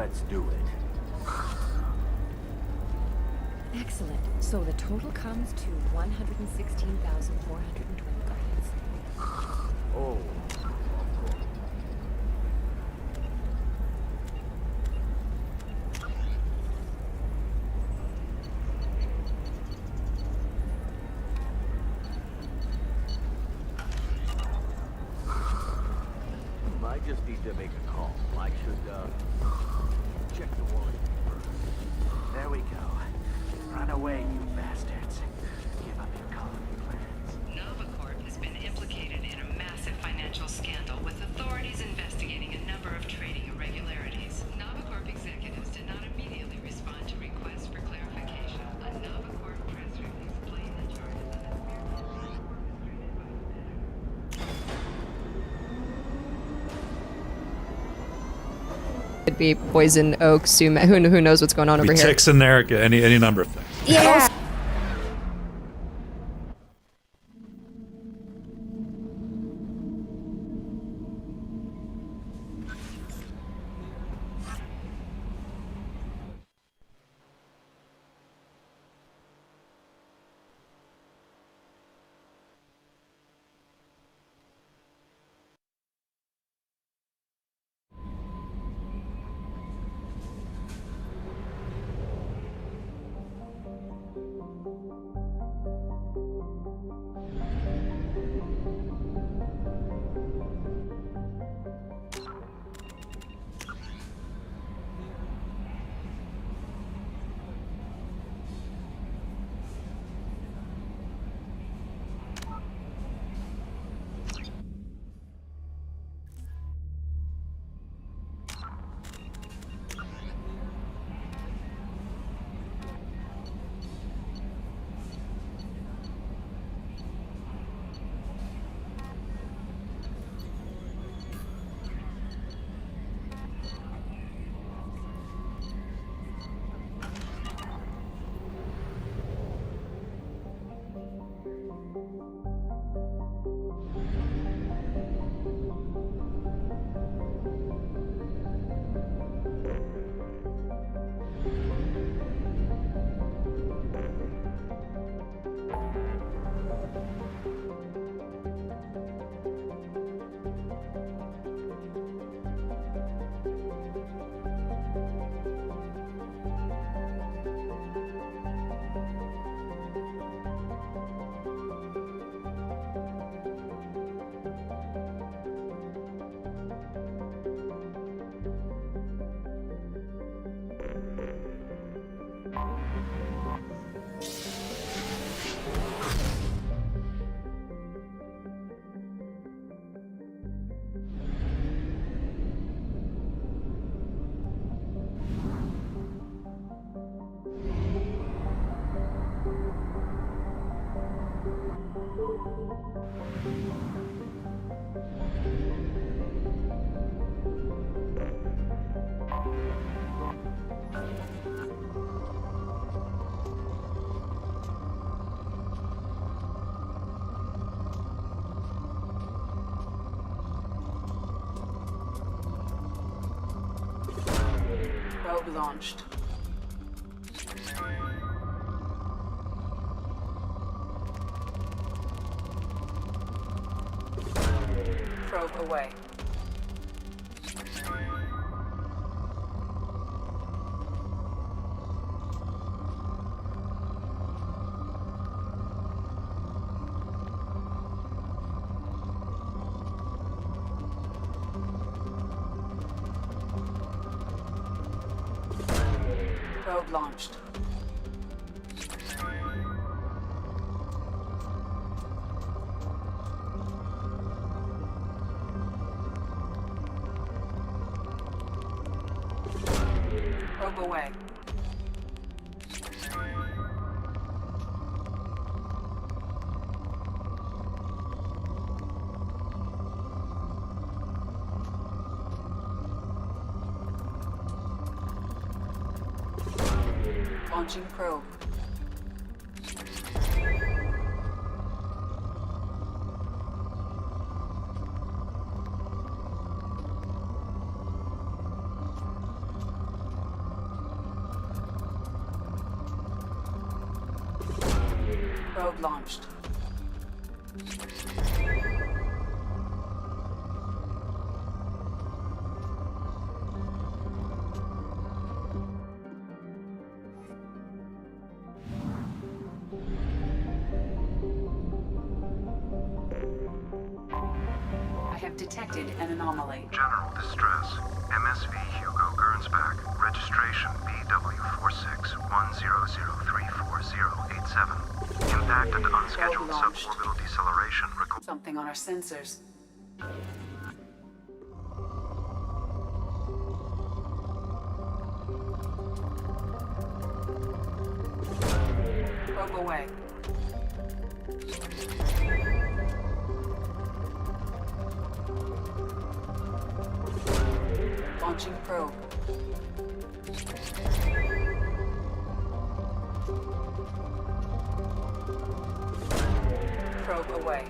Let's do it. Excellent. So the total comes to 116,420 credits. Oh. Might just need to make a call. I should, check the wallet first. There we go. Run away, you bastards. Give up your colony plans. Novacorp has been implicated in a massive financial scandal with authorities investigating a number of trading irregularities. Novacorp executives did not immediately respond to requests for clarification. A Novacorp press release plainly charges Could be poison, oak, sumac. Who knows what's going on over here? Ticks in there, any number of things. Yeah. Probe launched. Probe away. Probe launched. Probe away. Launching probe. Probe launched. I have detected an anomaly. General distress. MSV Hugo Gernsback. Registration BW4610034087. Impact and unscheduled launched. suborbital deceleration. Something on our sensors. Probe away. Launching probe. Probe away.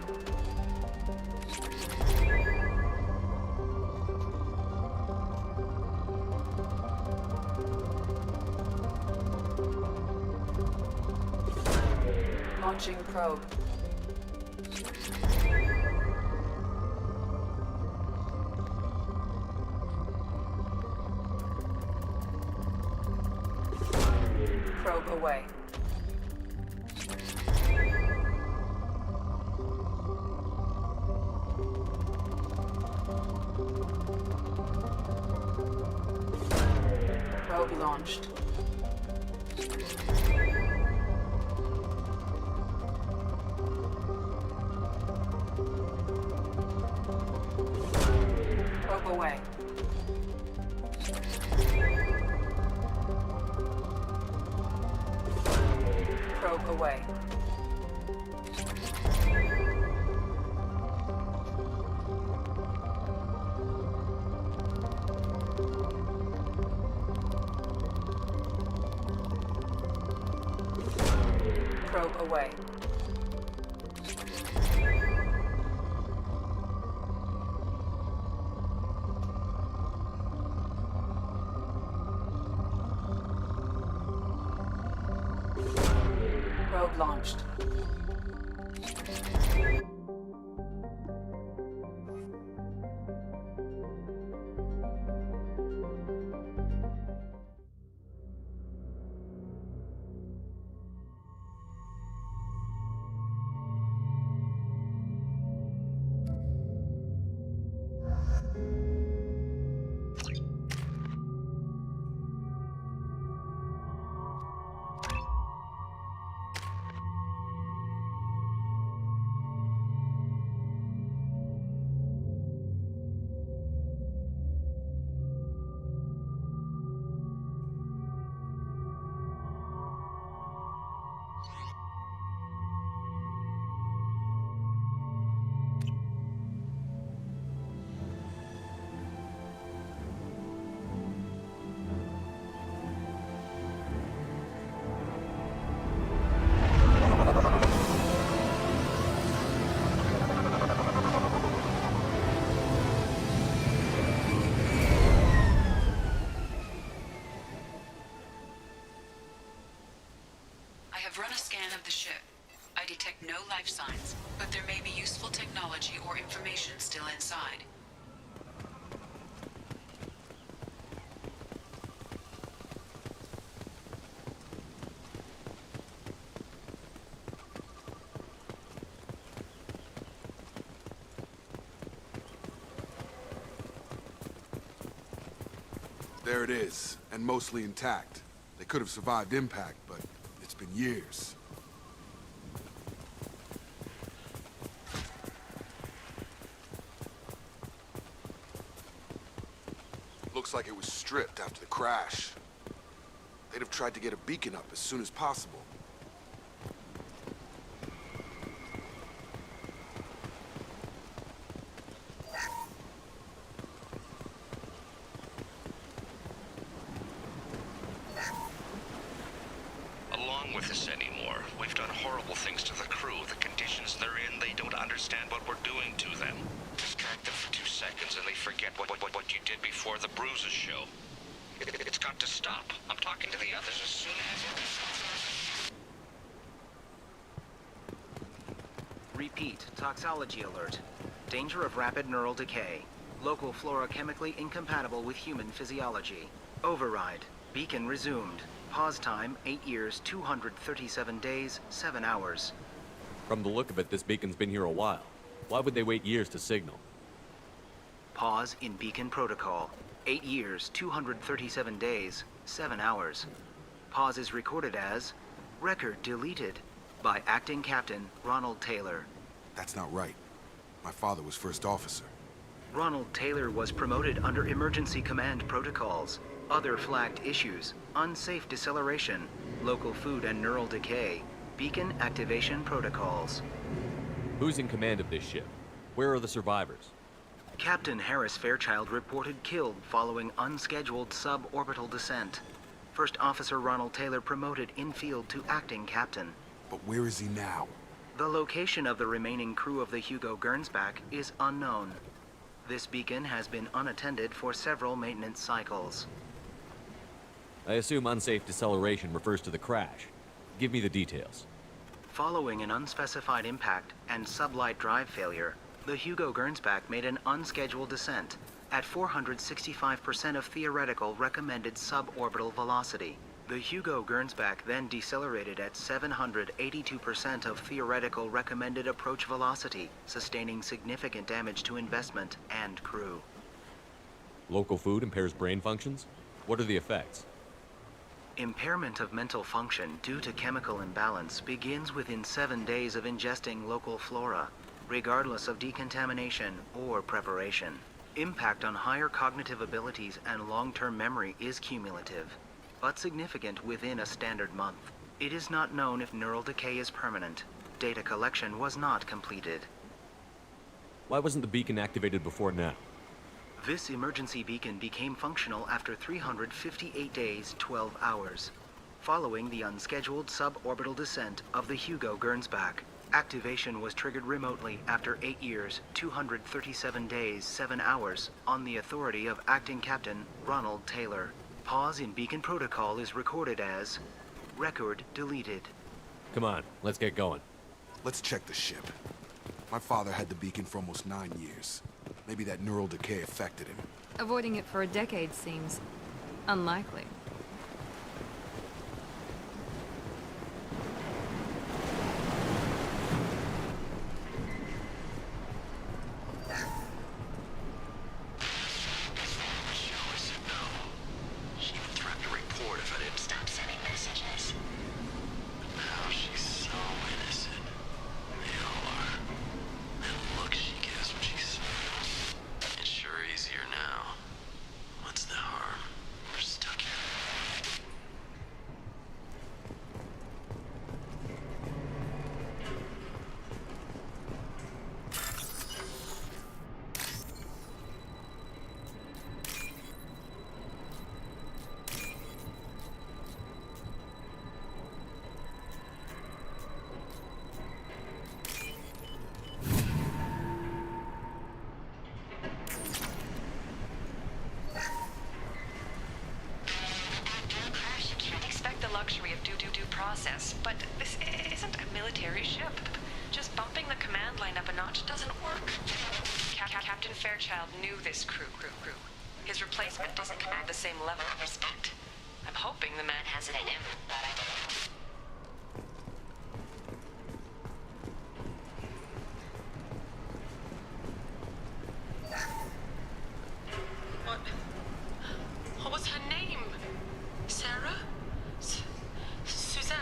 Launching probe. Probe away. Probe launched. Probe away. Probe away. Probe away. Probe launched. I have run a scan of the ship. I detect no life signs, but there may be useful technology or information still inside. There it is, and mostly intact. They could have survived impact, but it's been years. Looks like it was stripped after the crash. They'd have tried to get a beacon up as soon as possible. Along with this anymore. We've done horrible things to the crew. The conditions they're in, they don't understand what we're doing to them. Distract them for 2 seconds and they forget what you did before the bruises show. It's got to stop. I'm talking to the others as soon as... Repeat, toxology alert. Danger of rapid neural decay. Local flora chemically incompatible with human physiology. Override. Beacon resumed. Pause time, 8 years, 237 days, 7 hours. From the look of it, this beacon's been here a while. Why would they wait years to signal? Pause in beacon protocol. 8 years, 237 days, 7 hours. Pause is recorded as record deleted by acting captain Ronald Taylor. That's not right. My father was first officer. Ronald Taylor was promoted under emergency command protocols. Other flagged issues: unsafe deceleration, local food and neural decay, beacon activation protocols. Who's in command of this ship? Where are the survivors? Captain Harris Fairchild reported killed following unscheduled suborbital descent. First Officer Ronald Taylor promoted in-field to acting captain. But where is he now? The location of the remaining crew of the Hugo Gernsback is unknown. This beacon has been unattended for several maintenance cycles. I assume unsafe deceleration refers to the crash. Give me the details. Following an unspecified impact and sublight drive failure, the Hugo Gernsback made an unscheduled descent at 465% of theoretical recommended suborbital velocity. The Hugo Gernsback then decelerated at 782% of theoretical recommended approach velocity, sustaining significant damage to investment and crew. Local food impairs brain functions? What are the effects? Impairment of mental function due to chemical imbalance begins within 7 days of ingesting local flora, regardless of decontamination or preparation. Impact on higher cognitive abilities and long-term memory is cumulative, but significant within a standard month. It is not known if neural decay is permanent. Data collection was not completed. Why wasn't the beacon activated before now? This emergency beacon became functional after 358 days, 12 hours, following the unscheduled suborbital descent of the Hugo Gernsback. Activation was triggered remotely after 8 years, 237 days, 7 hours, on the authority of Acting Captain Ronald Taylor. Pause in beacon protocol is recorded as record deleted. Come on, let's get going. Let's check the ship. My father had the beacon for almost 9 years. Maybe that neural decay affected him. Avoiding it for a decade seems unlikely. process, but this isn't a military ship. Just bumping the command line up a notch doesn't work. Captain Fairchild knew this crew. His replacement doesn't command the same level of respect. I'm hoping the man has it in him. What was her name? Sarah? Suzanne?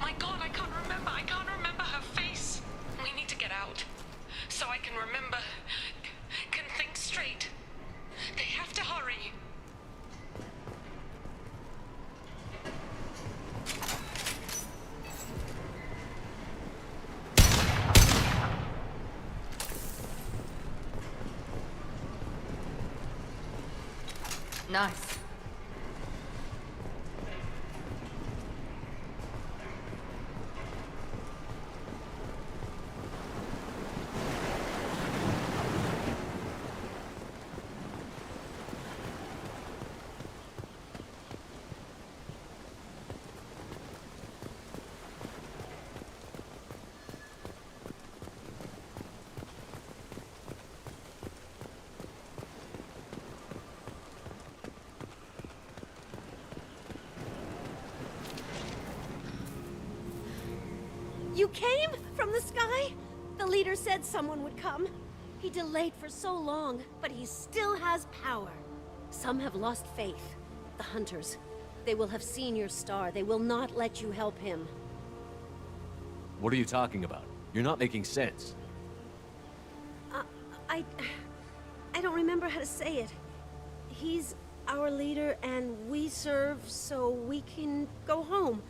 My God, I can't remember. I can't remember her face. We need to get out. So I can remember. Can think straight. They have to hurry. Nice. You came from the sky? The leader said someone would come. He delayed for so long, but he still has power. Some have lost faith. The hunters. They will have seen your star. They will not let you help him. What are you talking about? You're not making sense. I don't remember how to say it. He's our leader and we serve so we can go home.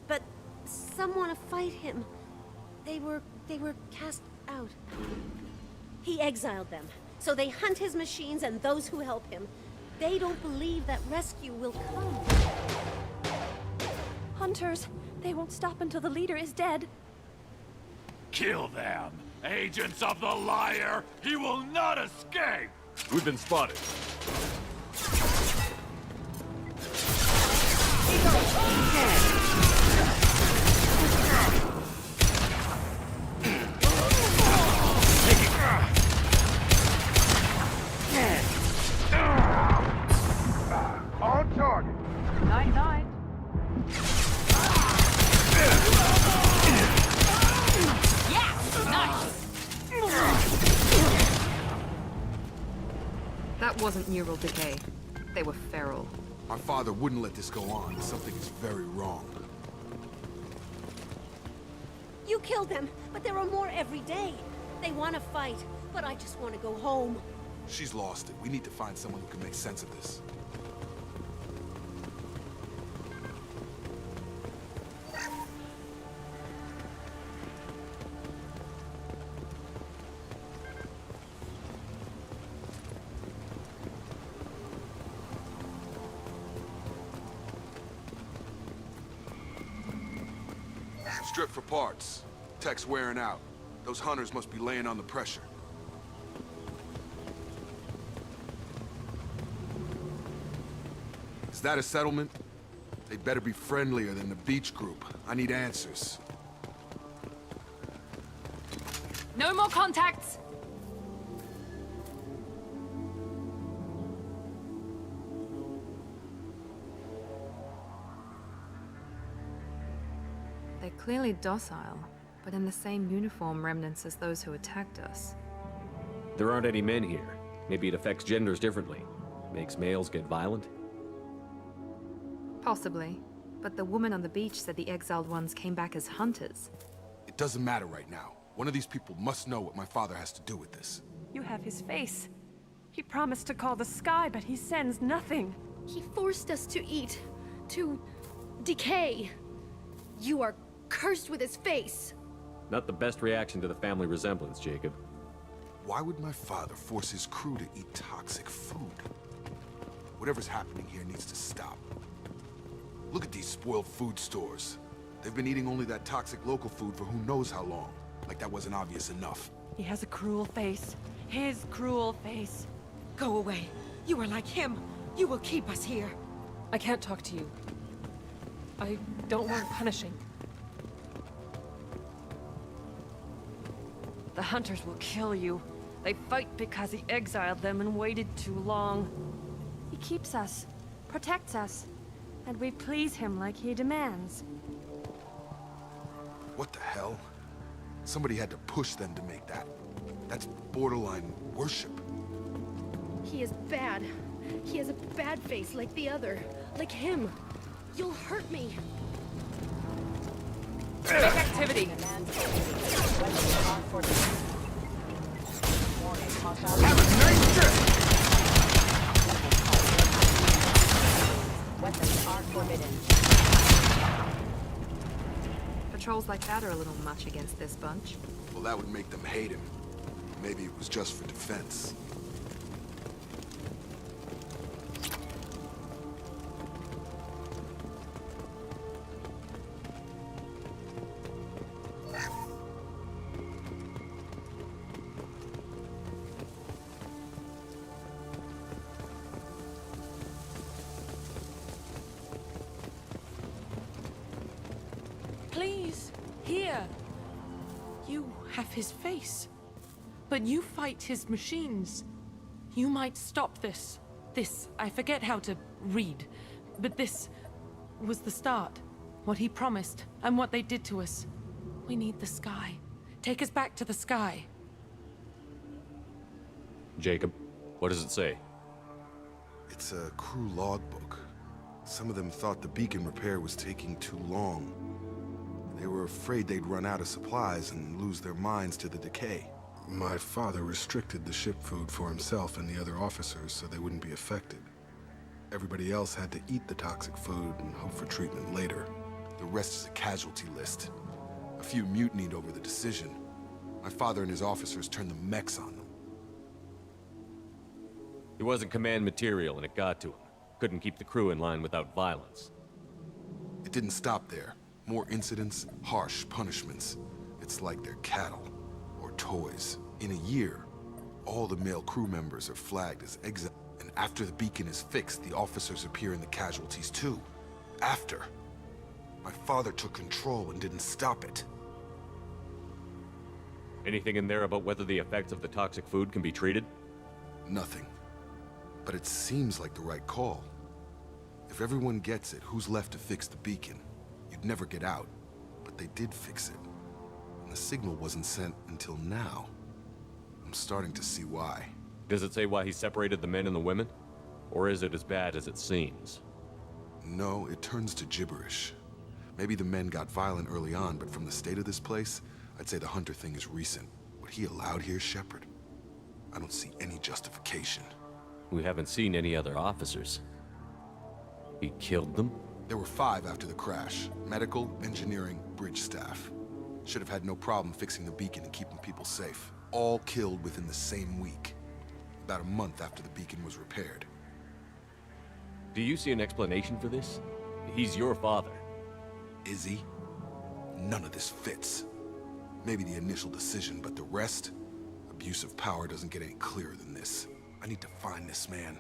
But some want to fight him. They were cast out. He exiled them, so they hunt his machines and those who help him. They don't believe that rescue will come. Hunters, they won't stop until the leader is dead. Kill them! Agents of the liar! He will not escape! We've been spotted. On target! Night-night. That wasn't neural decay. They were feral. My father wouldn't let this go on. Something is very wrong. You killed them, but there are more every day. They want to fight, but I just want to go home. She's lost it. We need to find someone who can make sense of this. Stripped for parts. Tech's wearing out. Those hunters must be laying on the pressure. Is that a settlement? They'd better be friendlier than the beach group. I need answers. No more contacts! They're clearly docile, but in the same uniform remnants as those who attacked us. There aren't any men here. Maybe it affects genders differently. Makes males get violent? Possibly. But the woman on the beach said the exiled ones came back as hunters. It doesn't matter right now. One of these people must know what my father has to do with this. You have his face. He promised to call the sky, but he sends nothing. He forced us to eat, to decay. You are cursed with his face. Not the best reaction to the family resemblance, Jacob. Why would my father force his crew to eat toxic food? Whatever's happening here needs to stop. Look at these spoiled food stores. They've been eating only that toxic local food for who knows how long. Like that wasn't obvious enough. He has a cruel face. His cruel face. Go away. You are like him. You will keep us here. I can't talk to you. I don't want punishing. The hunters will kill you. They fight because he exiled them and waited too long. He keeps us, protects us, and we please him like he demands. What the hell? Somebody had to push them to make that. That's borderline worship. He is bad. He has a bad face like the other. Like him. You'll hurt me. Make activity. Have a nice trip! Weapons are forbidden. Patrols like that are a little much against this bunch. Well, that would make them hate him. Maybe it was just for defense. Please, here. You have his face. But you fight his machines. You might stop this. This, I forget how to read. But this was the start. What he promised, and what they did to us. We need the sky. Take us back to the sky. Jacob, what does it say? It's a crew logbook. Some of them thought the beacon repair was taking too long. They were afraid they'd run out of supplies and lose their minds to the decay. My father restricted the ship food for himself and the other officers so they wouldn't be affected. Everybody else had to eat the toxic food and hope for treatment later. The rest is a casualty list. A few mutinied over the decision. My father and his officers turned the mechs on them. He wasn't command material and it got to him. Couldn't keep the crew in line without violence. It didn't stop there. More incidents, harsh punishments. It's like they're cattle or toys. In a year, all the male crew members are flagged as exiled. And after the beacon is fixed, the officers appear in the casualties too. After. My father took control and didn't stop it. Anything in there about whether the effects of the toxic food can be treated? Nothing. But it seems like the right call. If everyone gets it, who's left to fix the beacon? You'd never get out. But they did fix it. And the signal wasn't sent until now. I'm starting to see why. Does it say why he separated the men and the women? Or is it as bad as it seems? No, it turns to gibberish. Maybe the men got violent early on, but from the state of this place, I'd say the Hunter thing is recent. What he allowed here, Shepard, I don't see any justification. We haven't seen any other officers. He killed them? There were 5 after the crash. Medical, engineering, bridge staff. Should have had no problem fixing the beacon and keeping people safe. All killed within the same week. About a month after the beacon was repaired. Do you see an explanation for this? He's your father. Is he? None of this fits. Maybe the initial decision, but the rest? Abuse of power doesn't get any clearer than this. I need to find this man.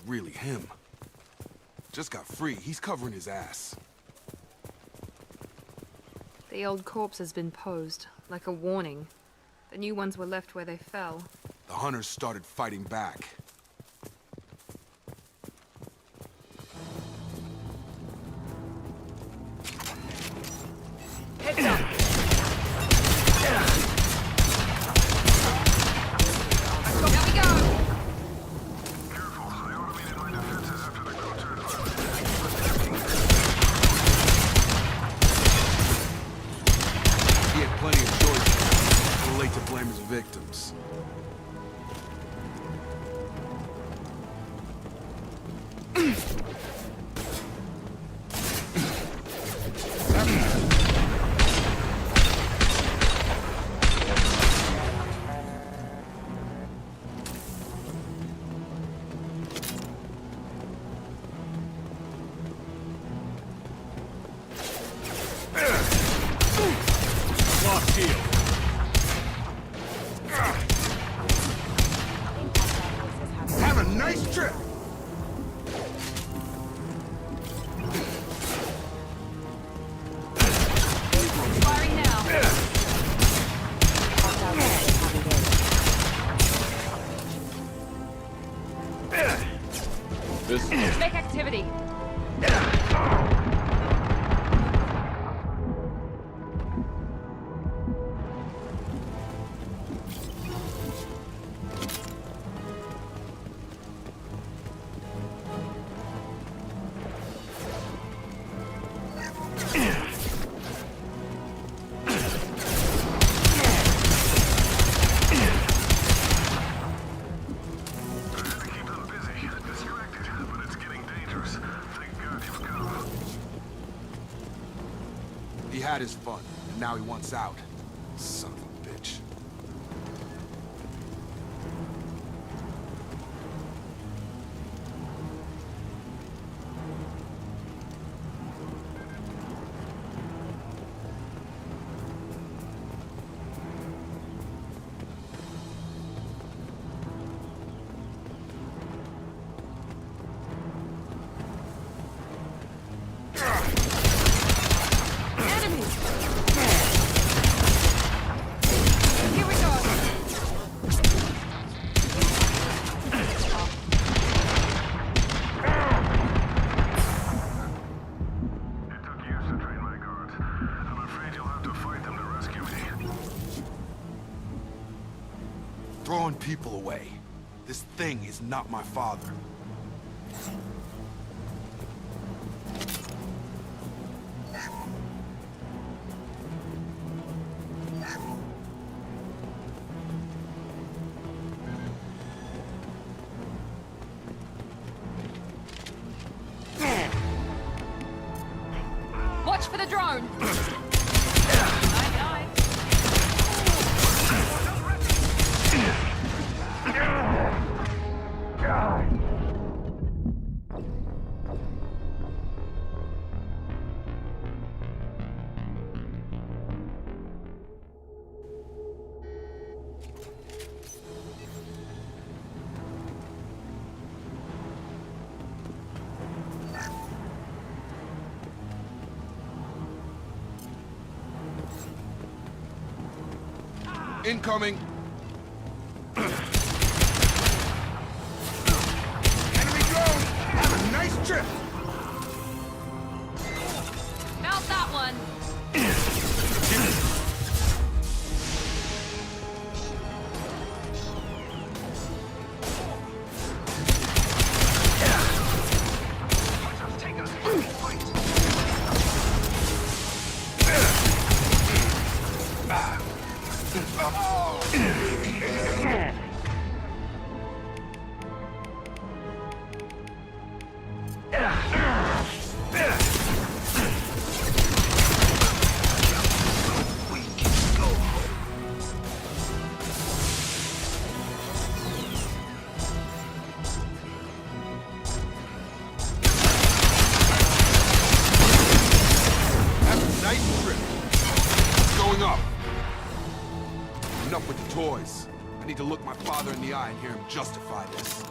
Really him. Just got free. He's covering his ass. The old corpse has been posed, like a warning. The new ones were left where they fell. The hunters started fighting back. Heads up! Here we go! Plenty of choices. Too late to blame his victims. Have a nice trip! Firing now. Make activity. He had his fun, and now he wants out. Son of a bitch. Throwing people away. This thing is not my father. Watch for the drone! Incoming! Enemy drone! Have a nice trip! Felt that one! Enough with the toys. I need to look my father in the eye and hear him justify this.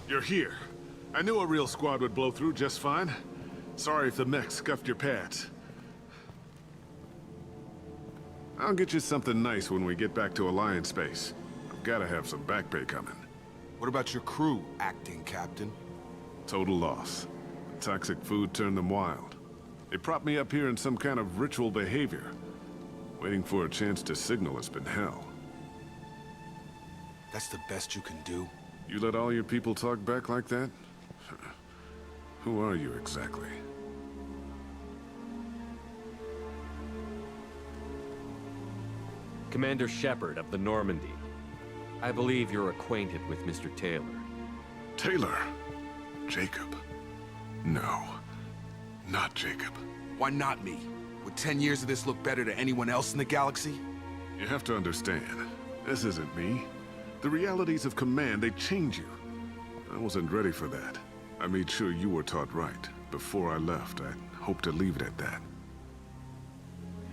You're here. I knew a real squad would blow through just fine. Sorry if the mech scuffed your pads. I'll get you something nice when we get back to Alliance base. I've gotta have some back pay coming. What about your crew, acting captain? Total loss. The toxic food turned them wild. They propped me up here in some kind of ritual behavior. Waiting for a chance to signal has been hell. That's the best you can do? You let all your people talk back like that? Who are you exactly? Commander Shepard of the Normandy. I believe you're acquainted with Mr. Taylor. Taylor? Jacob? No. Not Jacob. Why not me? Would 10 years of this look better to anyone else in the galaxy? You have to understand, this isn't me. The realities of command, they change you. I wasn't ready for that. I made sure you were taught right. Before I left, I hope to leave it at that.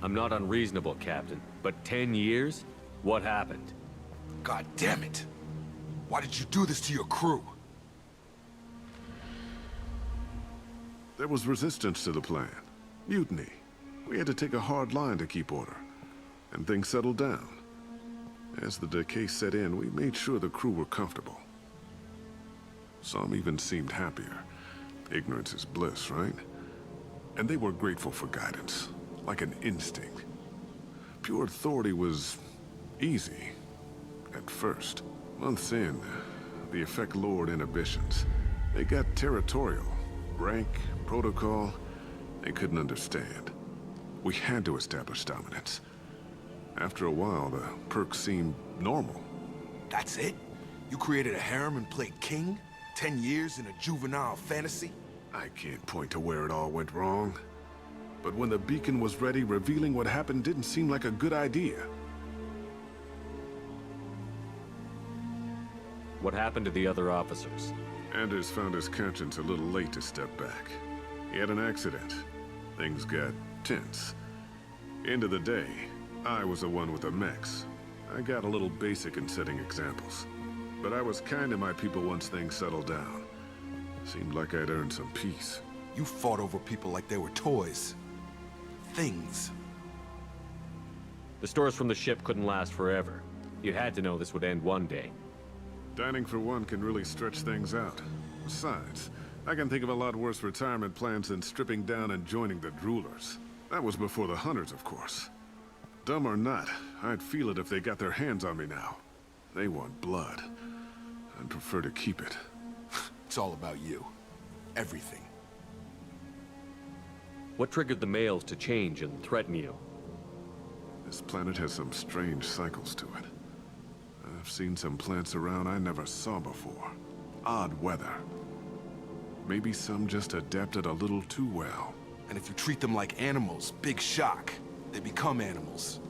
I'm not unreasonable, Captain, but 10 years? What happened? God damn it! Why did you do this to your crew? There was resistance to the plan. Mutiny. We had to take a hard line to keep order. And things settled down. As the decay set in, we made sure the crew were comfortable. Some even seemed happier. Ignorance is bliss, right? And they were grateful for guidance, like an instinct. Pure authority was easy, at first. Months in, the effect lowered inhibitions. They got territorial. Rank, protocol, they couldn't understand. We had to establish dominance. After a while, the perks seemed normal. That's it? You created a harem and played king? 10 years in a juvenile fantasy? I can't point to where it all went wrong. But when the beacon was ready, revealing what happened didn't seem like a good idea. What happened to the other officers? Anders found his conscience a little late to step back. He had an accident. Things got tense. End of the day, I was the one with the mechs. I got a little basic in setting examples. But I was kind to my people once things settled down. Seemed like I'd earned some peace. You fought over people like they were toys. Things. The stores from the ship couldn't last forever. You had to know this would end one day. Dining for one can really stretch things out. Besides, I can think of a lot worse retirement plans than stripping down and joining the droolers. That was before the hunters, of course. Dumb or not, I'd feel it if they got their hands on me now. They want blood. I'd prefer to keep it. It's all about you. Everything. What triggered the males to change and threaten you? This planet has some strange cycles to it. I've seen some plants around I never saw before. Odd weather. Maybe some just adapted a little too well. And if you treat them like animals, big shock. They become animals.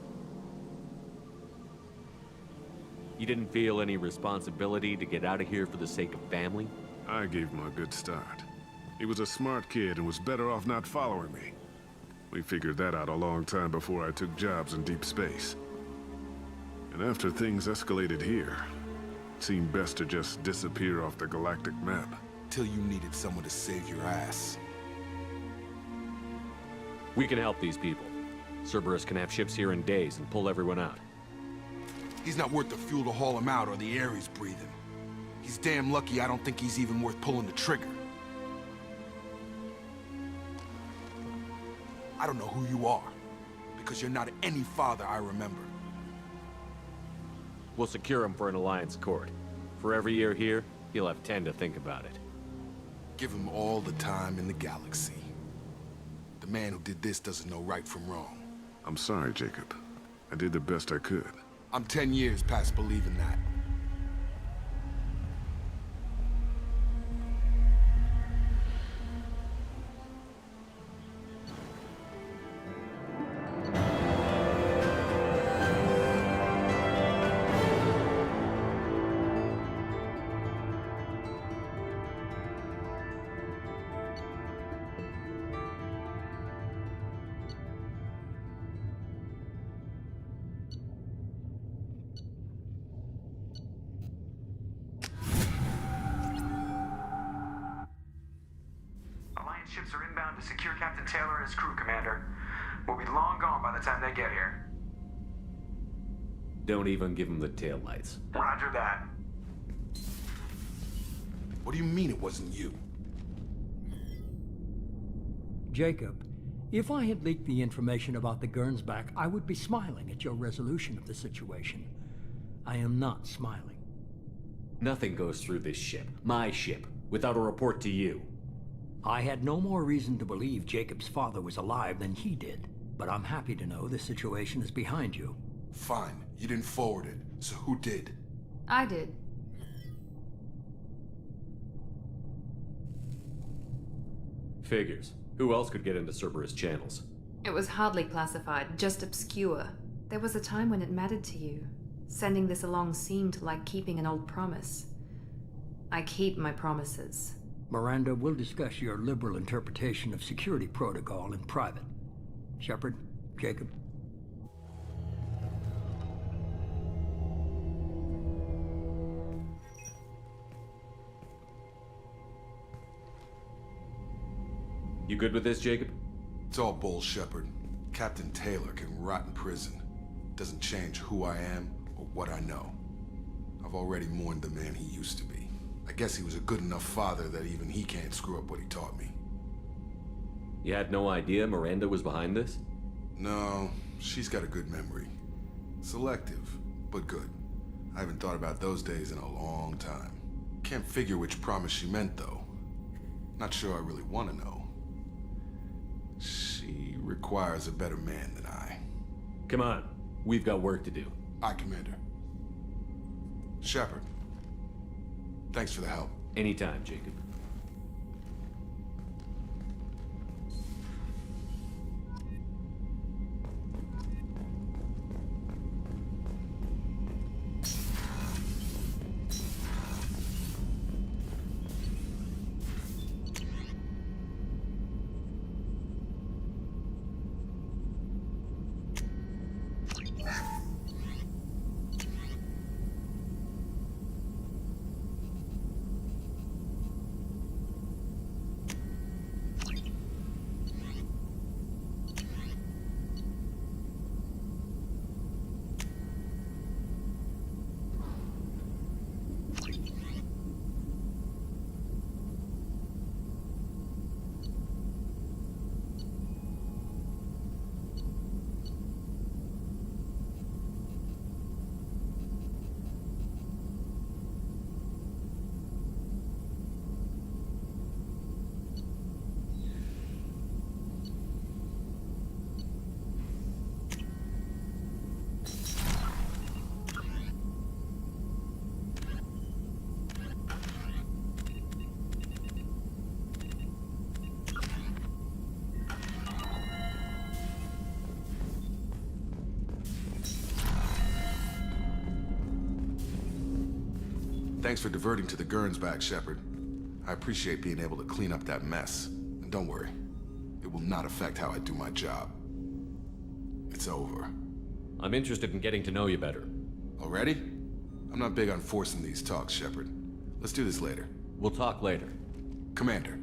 You didn't feel any responsibility to get out of here for the sake of family? I gave him a good start. He was a smart kid and was better off not following me. We figured that out a long time before I took jobs in deep space. And after things escalated here, it seemed best to just disappear off the galactic map. Till you needed someone to save your ass. We can help these people. Cerberus can have ships here in days and pull everyone out. He's not worth the fuel to haul him out or the air he's breathing. He's damn lucky I don't think he's even worth pulling the trigger. I don't know who you are, because you're not any father I remember. We'll secure him for an Alliance court. For every year here, he'll have 10 to think about it. Give him all the time in the galaxy. The man who did this doesn't know right from wrong. I'm sorry, Jacob. I did the best I could. I'm 10 years past believing that. Ships are inbound to secure Captain Taylor and his crew, Commander. We'll be long gone by the time they get here. Don't even give him the taillights. Roger that. What do you mean it wasn't you? Jacob, if I had leaked the information about the Gernsback, I would be smiling at your resolution of the situation. I am not smiling. Nothing goes through this ship, my ship, without a report to you. I had no more reason to believe Jacob's father was alive than he did, but I'm happy to know the situation is behind you. Fine, you didn't forward it, so who did? I did. Figures. Who else could get into Cerberus channels? It was hardly classified, just obscure. There was a time when it mattered to you. Sending this along seemed like keeping an old promise. I keep my promises. Miranda, we'll discuss your liberal interpretation of security protocol in private. Shepard, Jacob. You good with this, Jacob? It's all bull, Shepard. Captain Taylor can rot in prison. Doesn't change who I am or what I know. I've already mourned the man he used to be. I guess he was a good enough father that even he can't screw up what he taught me. You had no idea Miranda was behind this? No, she's got a good memory. Selective, but good. I haven't thought about those days in a long time. Can't figure which promise she meant, though. Not sure I really want to know. She requires a better man than I. Come on, we've got work to do. Aye, Commander. Shepard, thanks for the help. Anytime, Jacob. Thanks for diverting to the Gernsback, Shepard. I appreciate being able to clean up that mess. And don't worry, it will not affect how I do my job. It's over. I'm interested in getting to know you better. Already? I'm not big on forcing these talks, Shepard. Let's do this later. We'll talk later. Commander.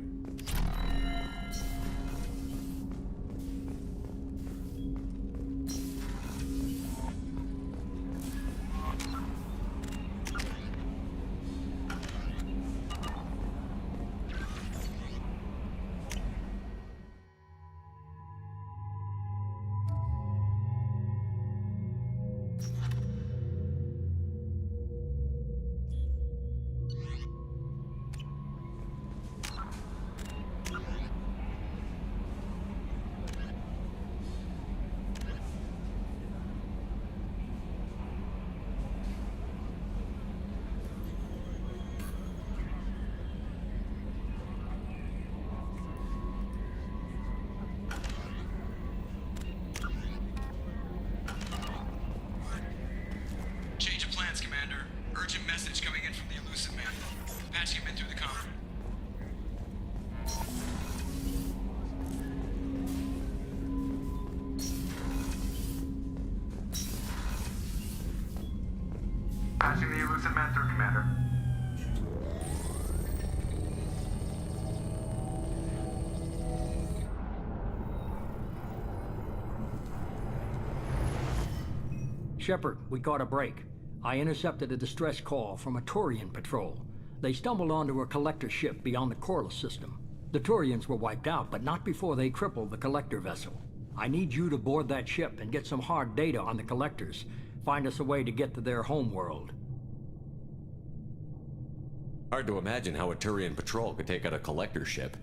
Change of plans, Commander. Urgent message coming in from the elusive man. Patching him in through the comm. Patching the elusive man through, Commander. Shepard, we caught a break. I intercepted a distress call from a Turian patrol. They stumbled onto a collector ship beyond the Corliss system. The Turians were wiped out, but not before they crippled the collector vessel. I need you to board that ship and get some hard data on the collectors. Find us a way to get to their homeworld. Hard to imagine how a Turian patrol could take out a collector ship.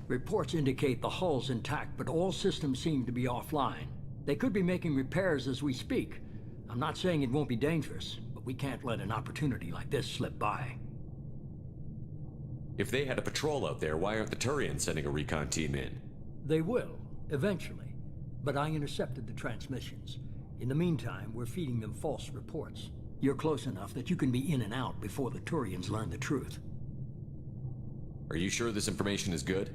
Reports indicate the hull's intact, but all systems seem to be offline. They could be making repairs as we speak. I'm not saying it won't be dangerous, but we can't let an opportunity like this slip by. If they had a patrol out there, why aren't the Turians sending a recon team in? They will, eventually. But I intercepted the transmissions. In the meantime, we're feeding them false reports. You're close enough that you can be in and out before the Turians learn the truth. Are you sure this information is good?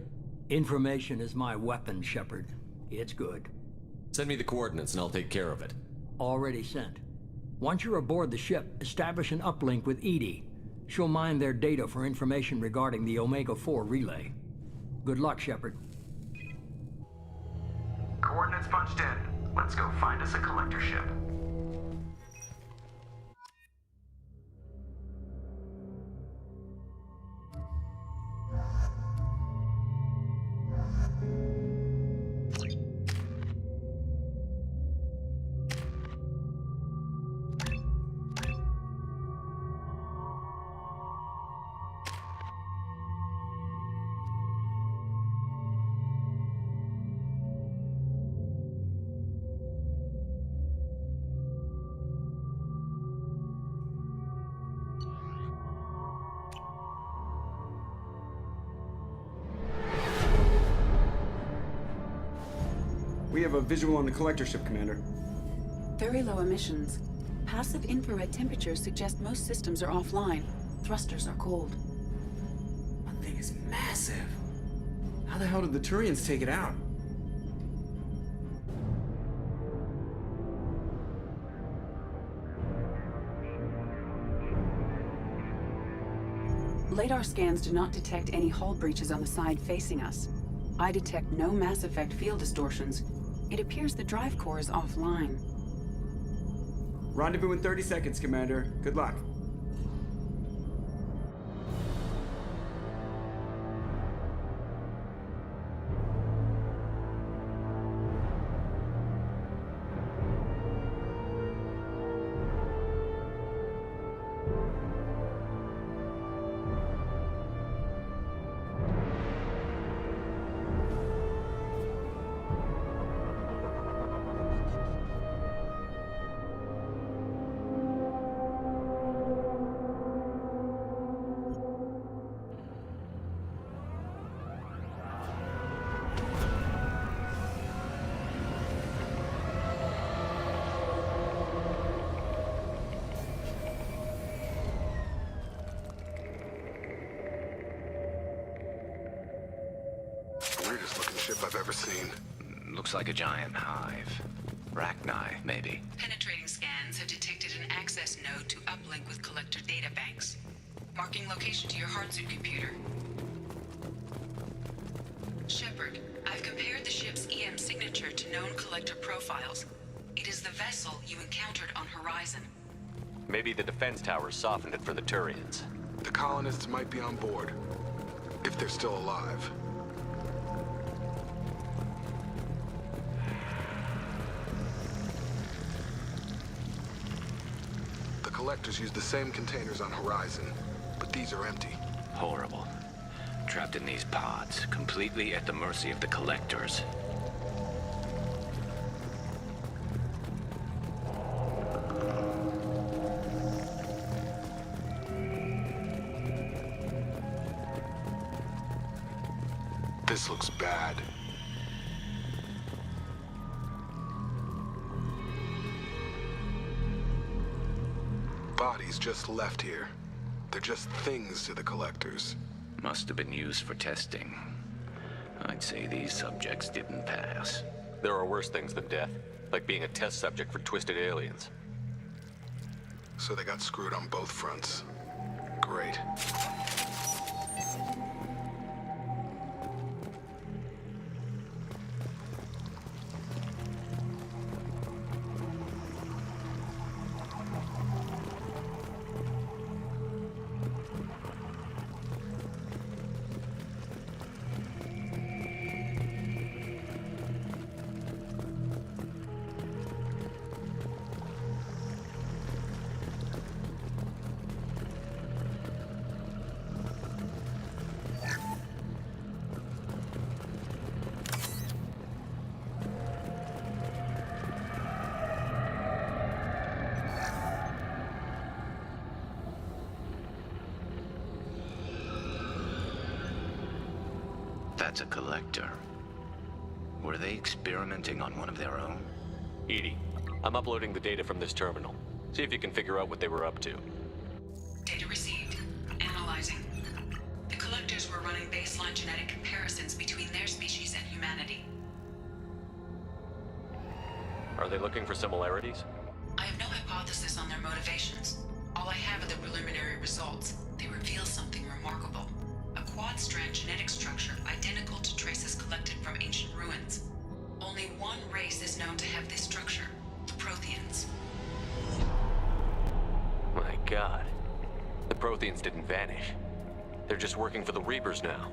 Information is my weapon, Shepard. It's good. Send me the coordinates and I'll take care of it. Already sent. Once you're aboard the ship, establish an uplink with Edie. She'll mine their data for information regarding the Omega-4 relay. Good luck, Shepard. Coordinates punched in. Let's go find us a collector ship. We have a visual on the collector ship, Commander. Very low emissions. Passive infrared temperatures suggest most systems are offline. Thrusters are cold. That thing is massive. How the hell did the Turians take it out? Radar scans do not detect any hull breaches on the side facing us. I detect no Mass Effect field distortions. It appears the drive core is offline. Rendezvous in 30 seconds, Commander. Good luck. Weirdest looking ship I've ever seen. Looks like a giant hive. Rachni, maybe. Penetrating scans have detected an access node to uplink with collector data banks. Marking location to your hardsuit computer. Shepard, I've compared the ship's EM signature to known collector profiles. It is the vessel you encountered on Horizon. Maybe the defense towers softened it for the Turians. The colonists might be on board. If they're still alive. The collectors use the same containers on Horizon, but these are empty. Horrible. Trapped in these pods, completely at the mercy of the collectors. This looks bad. Bodies just left here. They're just things to the collectors. Must have been used for testing. I'd say these subjects didn't pass. There are worse things than death, like being a test subject for twisted aliens. So they got screwed on both fronts. Great. That's a collector. Were they experimenting on one of their own? Edie, I'm uploading the data from this terminal. See if you can figure out what they were up to. Data received. Analyzing. The collectors were running baseline genetic comparisons between their species and humanity. Are they looking for similarities? I have no hypothesis on their motivations. All I have are the preliminary results. They reveal something remarkable. A quad-strand genetic structure identical to traces collected from ancient ruins. Only one race is known to have this structure, the Protheans. My God. The Protheans didn't vanish. They're just working for the Reapers now.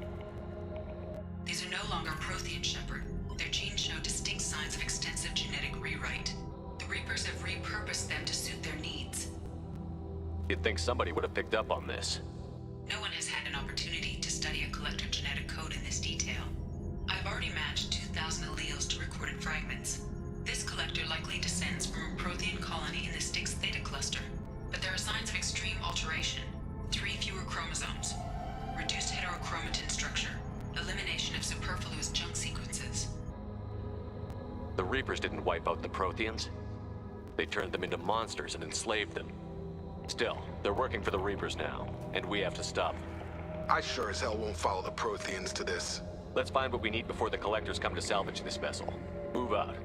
These are no longer Prothean, Shepard. Their genes show distinct signs of extensive genetic rewrite. The Reapers have repurposed them to suit their needs. You'd think somebody would have picked up on this. No one has had an opportunity to study a collector genetic code in this detail. I've already matched 2,000 alleles to recorded fragments. This collector likely descends from a Prothean colony in the Styx Theta cluster, but there are signs of extreme alteration. 3 fewer chromosomes, reduced heterochromatin structure, elimination of superfluous junk sequences. The Reapers didn't wipe out the Protheans. They turned them into monsters and enslaved them. Still, they're working for the Reapers now, and we have to stop them. I sure as hell won't follow the Protheans to this. Let's find what we need before the collectors come to salvage this vessel. Move out.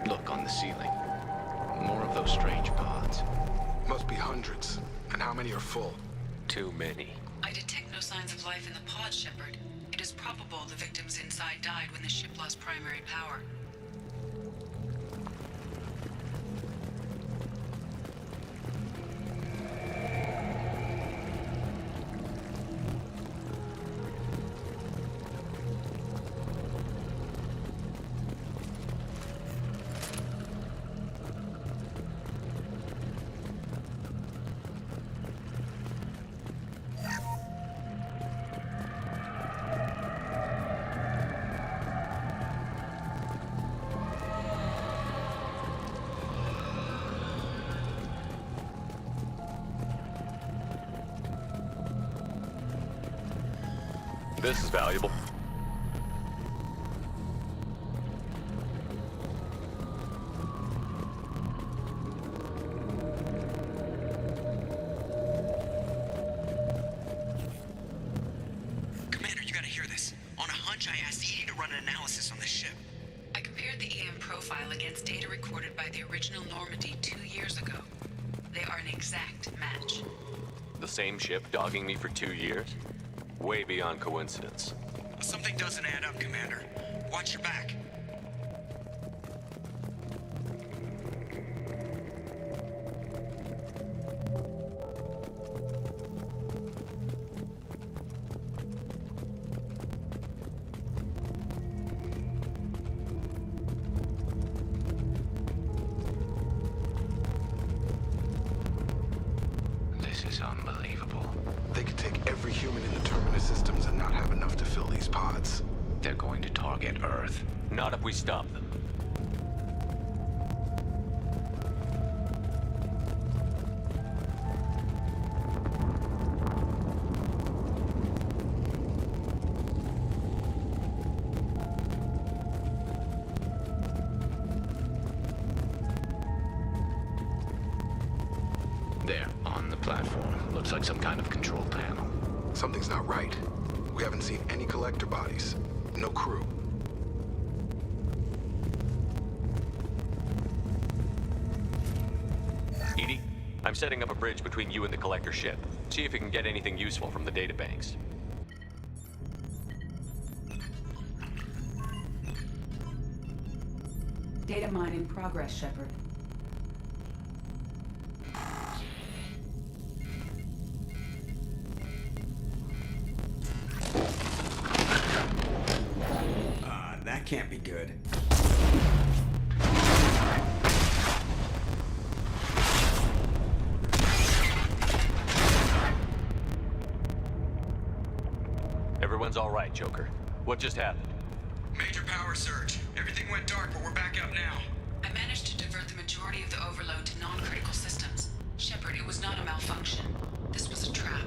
Look on the ceiling. More of those strange pods. Must be hundreds. And how many are full? Too many. I detect no signs of life in the pod, Shepard. It is probable the victims inside died when the ship lost primary power. This is valuable. Commander, you gotta hear this. On a hunch, I asked EDI to run an analysis on this ship. I compared the EM profile against data recorded by the original Normandy 2 years ago. They are an exact match. The same ship dogging me for 2 years? Way beyond coincidence. Something doesn't add up, Commander. Watch your back. This is unbelievable. They could take every human in the Terminus systems and not have enough to fill these pods. They're going to target Earth. Not if we stop them. Something's not right. We haven't seen any collector bodies. No crew. Edie, I'm setting up a bridge between you and the collector ship. See if you can get anything useful from the databanks. Data mine in progress, Shepard. That can't be good. Everyone's all right, Joker. What just happened? Major power surge. Everything went dark, but we're back up now. I managed to divert the majority of the overload to non-critical systems. Shepard, it was not a malfunction. This was a trap.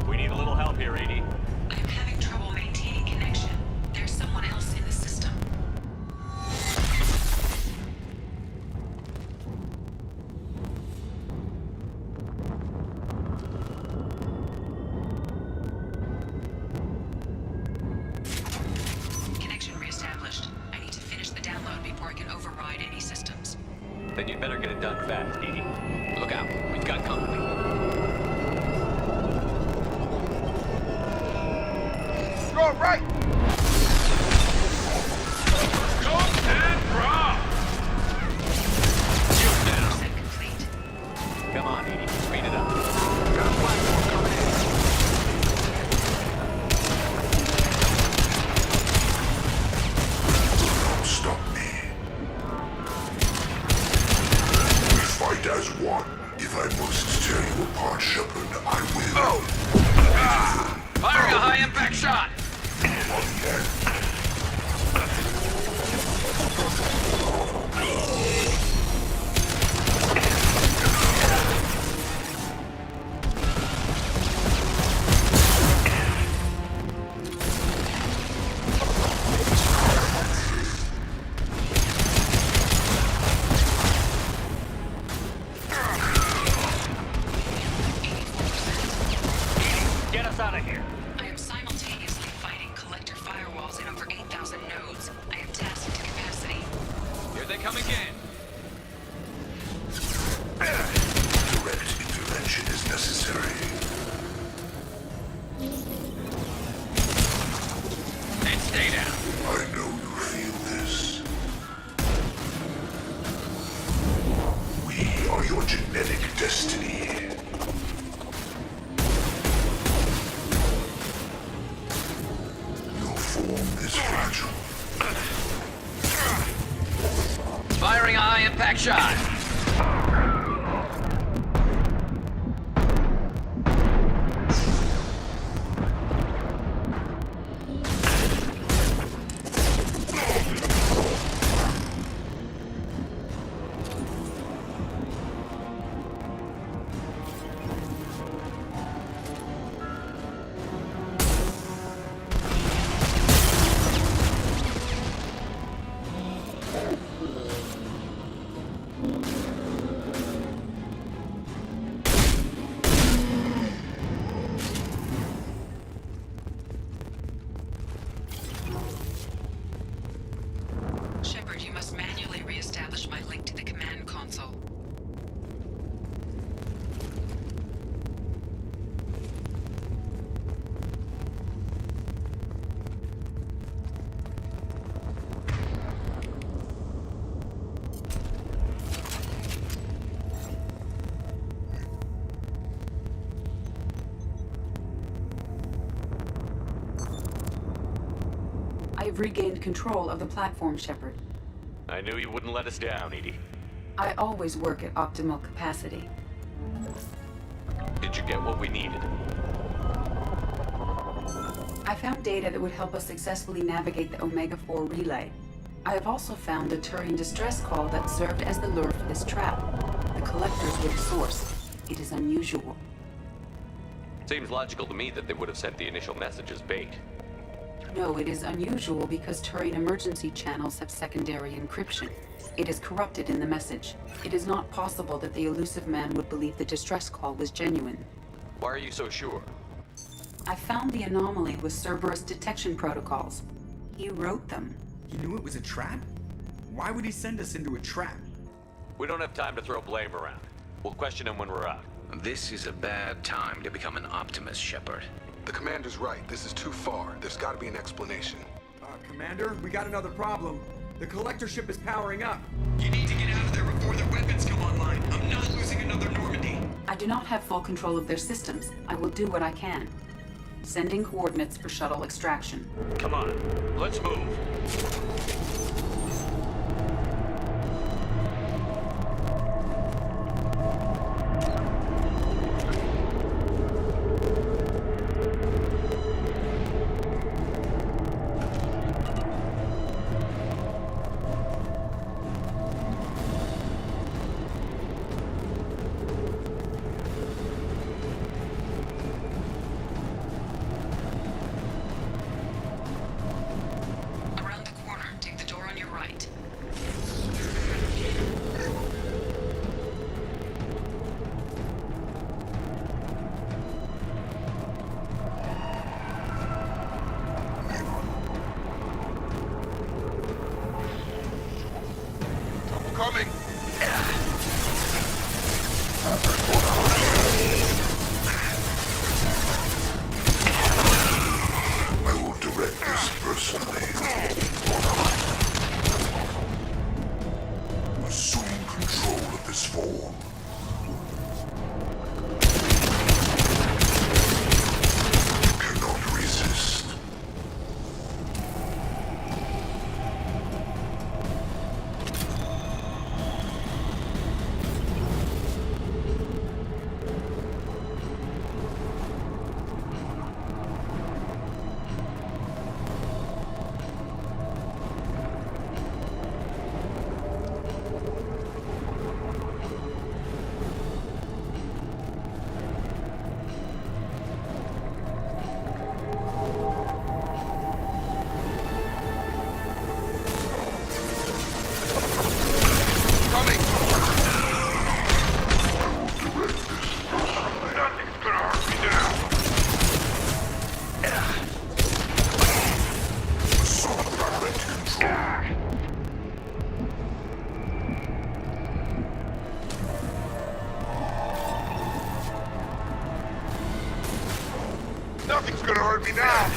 We need a little help here, Edie. I am having trouble maintaining connection. There's someone else in the system. Connection reestablished. I need to finish the download before I can override any systems. Then you'd better get it done fast, Edie. Look out, we've got company. Go right! Go and drop! Set complete. Come on, Edie, speed it up. Got a platform coming in. Don't stop me. We fight as one. If I must tear you apart, Shepard, I will. Firing a high-impact shot! Get us out of here. I am simultaneously fighting collector firewalls in over 8,000 nodes. I am tasked to capacity. Here they come again. Direct intervention is necessary. And stay down. I know you feel this. We are your genetic destiny. Your form is fragile. Firing a high-impact shot! Shepard, you must manually reestablish my link to the command console. I have regained control of the platform, Shepard. I knew you wouldn't let us down, Edie. I always work at optimal capacity. Did you get what we needed? I found data that would help us successfully navigate the Omega-4 relay. I have also found a Turian distress call that served as the lure for this trap. The collectors were the source. It is unusual. Seems logical to me that they would have sent the initial message as bait. No, it is unusual because Turian emergency channels have secondary encryption. It is corrupted in the message. It is not possible that the elusive man would believe the distress call was genuine. Why are you so sure? I found the anomaly with Cerberus detection protocols. He wrote them. He knew it was a trap? Why would he send us into a trap? We don't have time to throw blame around. We'll question him when we're out. This is a bad time to become an optimist, Shepard. The commander's right. This is too far. There's got to be an explanation. Commander, we got another problem. The collector ship is powering up. You need to get out of there before their weapons come online. I'm not losing another Normandy. I do not have full control of their systems. I will do what I can. Sending coordinates for shuttle extraction. Come on, let's move. Around the corner, take the door on your right. Coming! I will direct this personally. Assume control of this form. You cannot resist. Nothing's gonna hurt me now!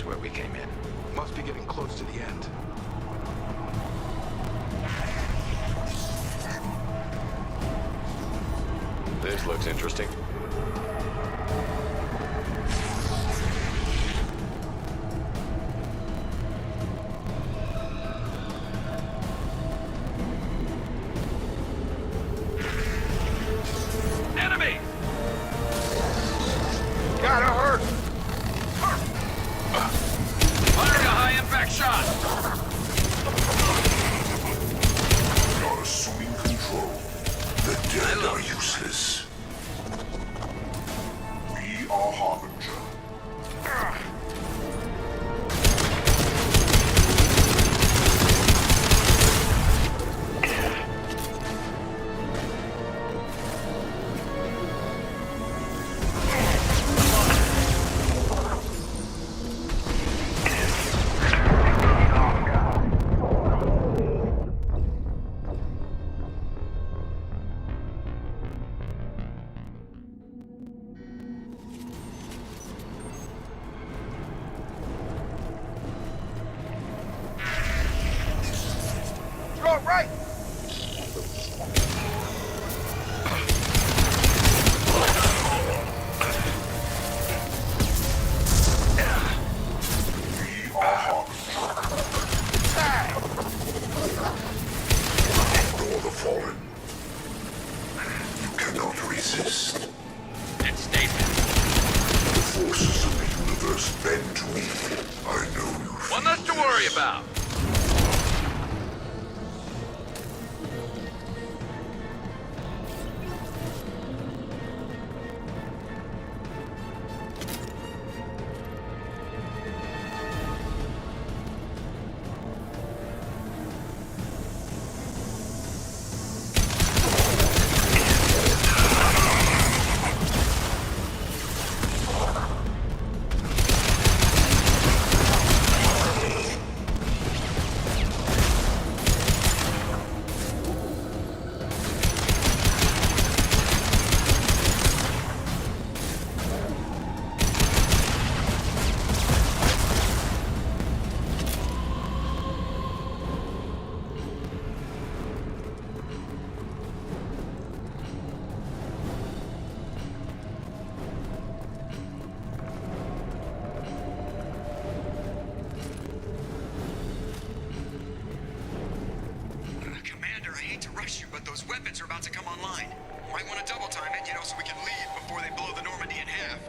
where we came in. Must be getting close to the end. This looks interesting. Enemy! Gotta hurt! Firing a high-impact shot! You're assuming control. The dead are useless. We are Harbinger. Go right! Ignore the fallen. You cannot resist. It's statement. The forces of the universe bend to me. I know you. One less to worry about. Commander, I hate to rush you, but those weapons are about to come online. Might want to double time it, so we can leave before they blow the Normandy in half.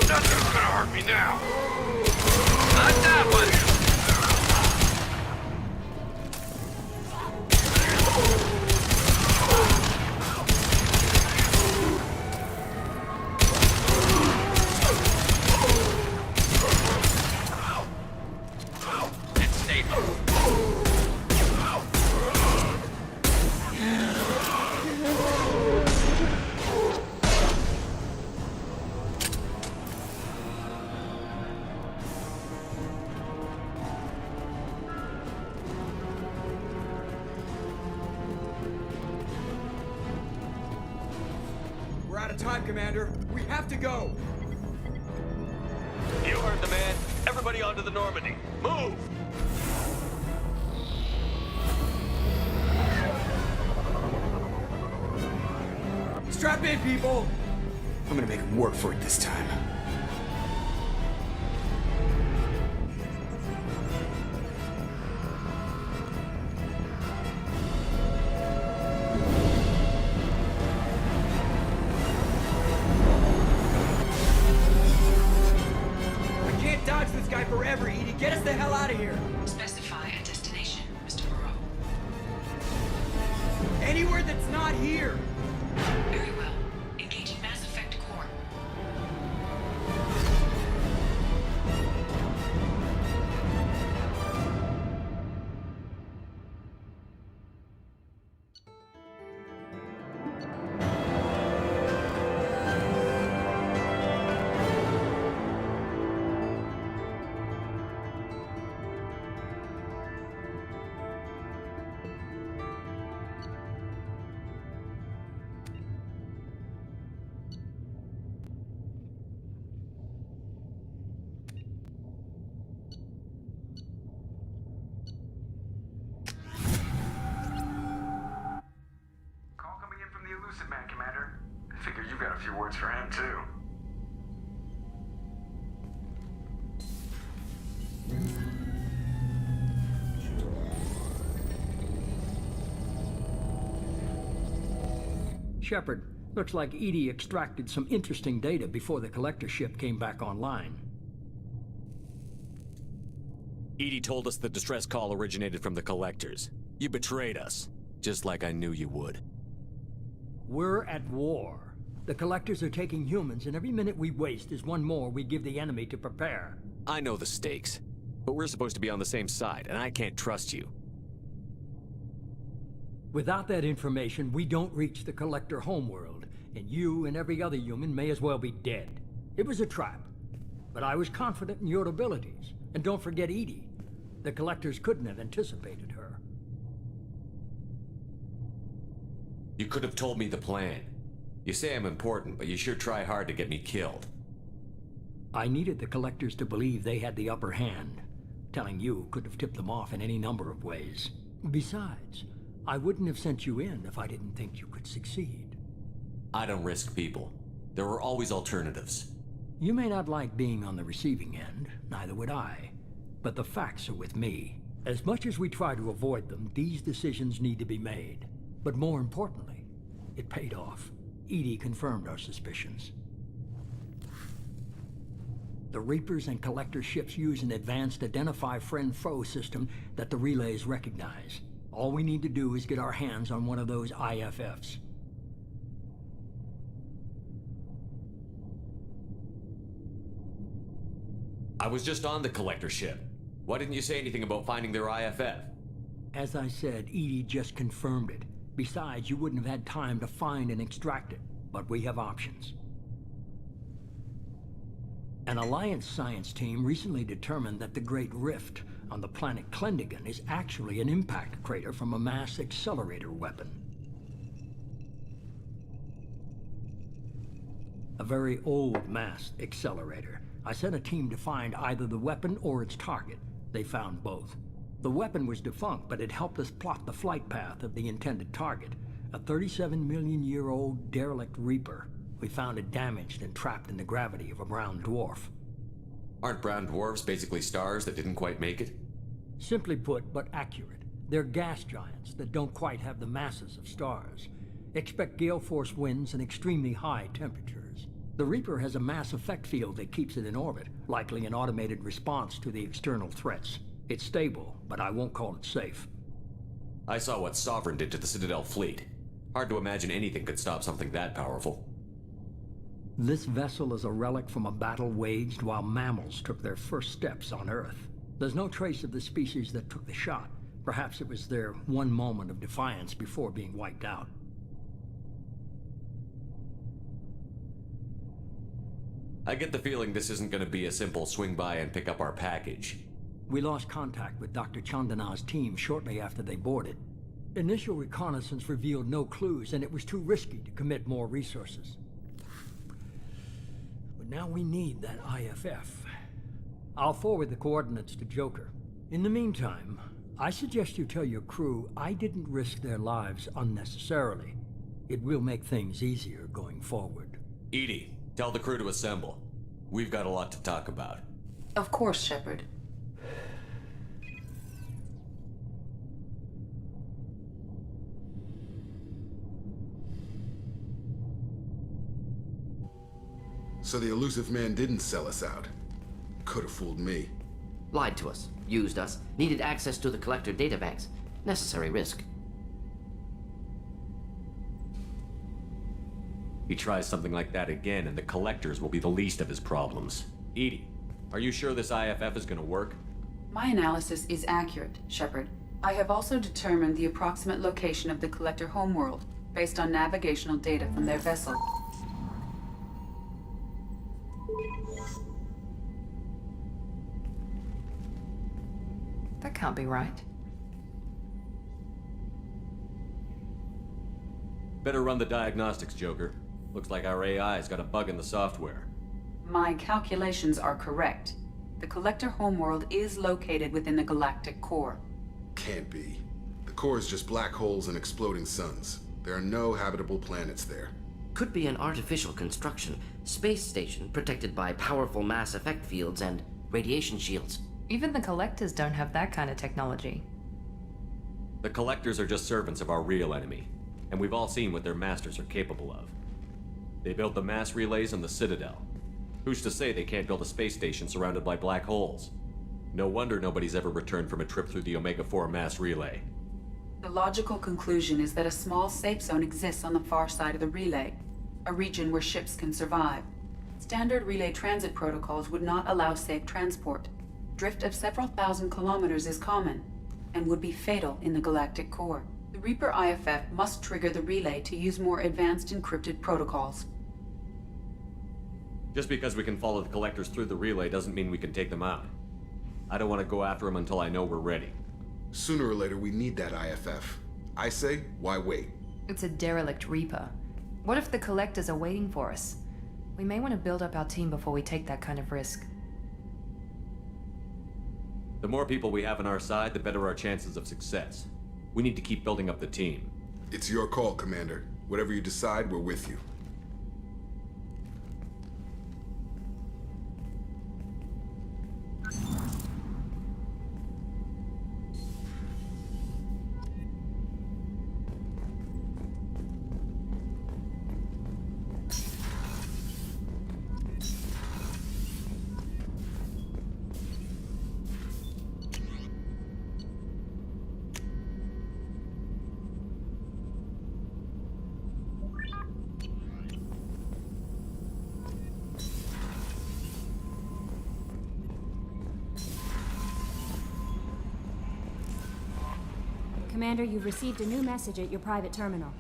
Nothing's gonna hurt me now. Not that one. It's stable. We're out of time, Commander. We have to go. You heard the man. Everybody onto the Normandy. Move! Strap in, people. I'm gonna make him work for it this time. I can't dodge this guy forever, Edie. Get us the hell out of here. Specify a destination, Mr. Moreau. Anywhere that's not here. Very well. Engaging Mass Effect Core. rewards for him, too. Shepard, looks like Edie extracted some interesting data before the collector ship came back online. Edie told us the distress call originated from the collectors. You betrayed us, just like I knew you would. We're at war. The collectors are taking humans, and every minute we waste is one more we give the enemy to prepare. I know the stakes, but we're supposed to be on the same side, and I can't trust you. Without that information, we don't reach the collector homeworld, and you and every other human may as well be dead. It was a trap, but I was confident in your abilities. And don't forget Edie. The collectors couldn't have anticipated her. You could have told me the plan. You say I'm important, but you sure try hard to get me killed. I needed the collectors to believe they had the upper hand. Telling you could have tipped them off in any number of ways. Besides, I wouldn't have sent you in if I didn't think you could succeed. I don't risk people. There are always alternatives. You may not like being on the receiving end, neither would I. But the facts are with me. As much as we try to avoid them, these decisions need to be made. But more importantly, it paid off. Edie confirmed our suspicions. The Reapers and Collector ships use an advanced identify friend-foe system that the relays recognize. All we need to do is get our hands on one of those IFFs. I was just on the collector ship. Why didn't you say anything about finding their IFF? As I said, Edie just confirmed it. Besides, you wouldn't have had time to find and extract it. But we have options. An Alliance science team recently determined that the Great Rift on the planet Klendigan is actually an impact crater from a mass accelerator weapon. A very old mass accelerator. I sent a team to find either the weapon or its target. They found both. The weapon was defunct, but it helped us plot the flight path of the intended target, a 37-million-year-old derelict Reaper. We found it damaged and trapped in the gravity of a brown dwarf. Aren't brown dwarfs basically stars that didn't quite make it? Simply put, but accurate. They're gas giants that don't quite have the masses of stars. Expect gale force winds and extremely high temperatures. The Reaper has a mass effect field that keeps it in orbit, likely an automated response to the external threats. It's stable, but I won't call it safe. I saw what Sovereign did to the Citadel fleet. Hard to imagine anything could stop something that powerful. This vessel is a relic from a battle waged while mammals took their first steps on Earth. There's no trace of the species that took the shot. Perhaps it was their one moment of defiance before being wiped out. I get the feeling this isn't going to be a simple swing by and pick up our package. We lost contact with Dr. Chandana's team shortly after they boarded. Initial reconnaissance revealed no clues, and it was too risky to commit more resources. But now we need that IFF. I'll forward the coordinates to Joker. In the meantime, I suggest you tell your crew I didn't risk their lives unnecessarily. It will make things easier going forward. Edie, tell the crew to assemble. We've got a lot to talk about. Of course, Shepard. So the elusive man didn't sell us out. Could have fooled me. Lied to us, used us, needed access to the collector databanks. Necessary risk. He tries something like that again, and the collectors will be the least of his problems. Edie, are you sure this IFF is going to work? My analysis is accurate, Shepard. I have also determined the approximate location of the collector homeworld, based on navigational data from their vessel. That can't be right. Better run the diagnostics, Joker. Looks like our AI's got a bug in the software. My calculations are correct. The collector homeworld is located within the galactic core. Can't be. The core is just black holes and exploding suns. There are no habitable planets there. could be an artificial construction, space station protected by powerful mass effect fields and radiation shields. Even the collectors don't have that kind of technology. The collectors are just servants of our real enemy, and we've all seen what their masters are capable of. They built the mass relays on the Citadel. Who's to say they can't build a space station surrounded by black holes? No wonder nobody's ever returned from a trip through the Omega-4 mass relay. The logical conclusion is that a small safe zone exists on the far side of the relay, a region where ships can survive. Standard relay transit protocols would not allow safe transport. Drift of several thousand kilometers is common, and would be fatal in the galactic core. The Reaper IFF must trigger the relay to use more advanced encrypted protocols. Just because we can follow the collectors through the relay doesn't mean we can take them out. I don't want to go after them until I know we're ready. Sooner or later, we need that IFF. I say, why wait? It's a derelict Reaper. What if the collectors are waiting for us? We may want to build up our team before we take that kind of risk. The more people we have on our side, the better our chances of success. We need to keep building up the team. It's your call, Commander. Whatever you decide, we're with you. Commander, you've received a new message at your private terminal.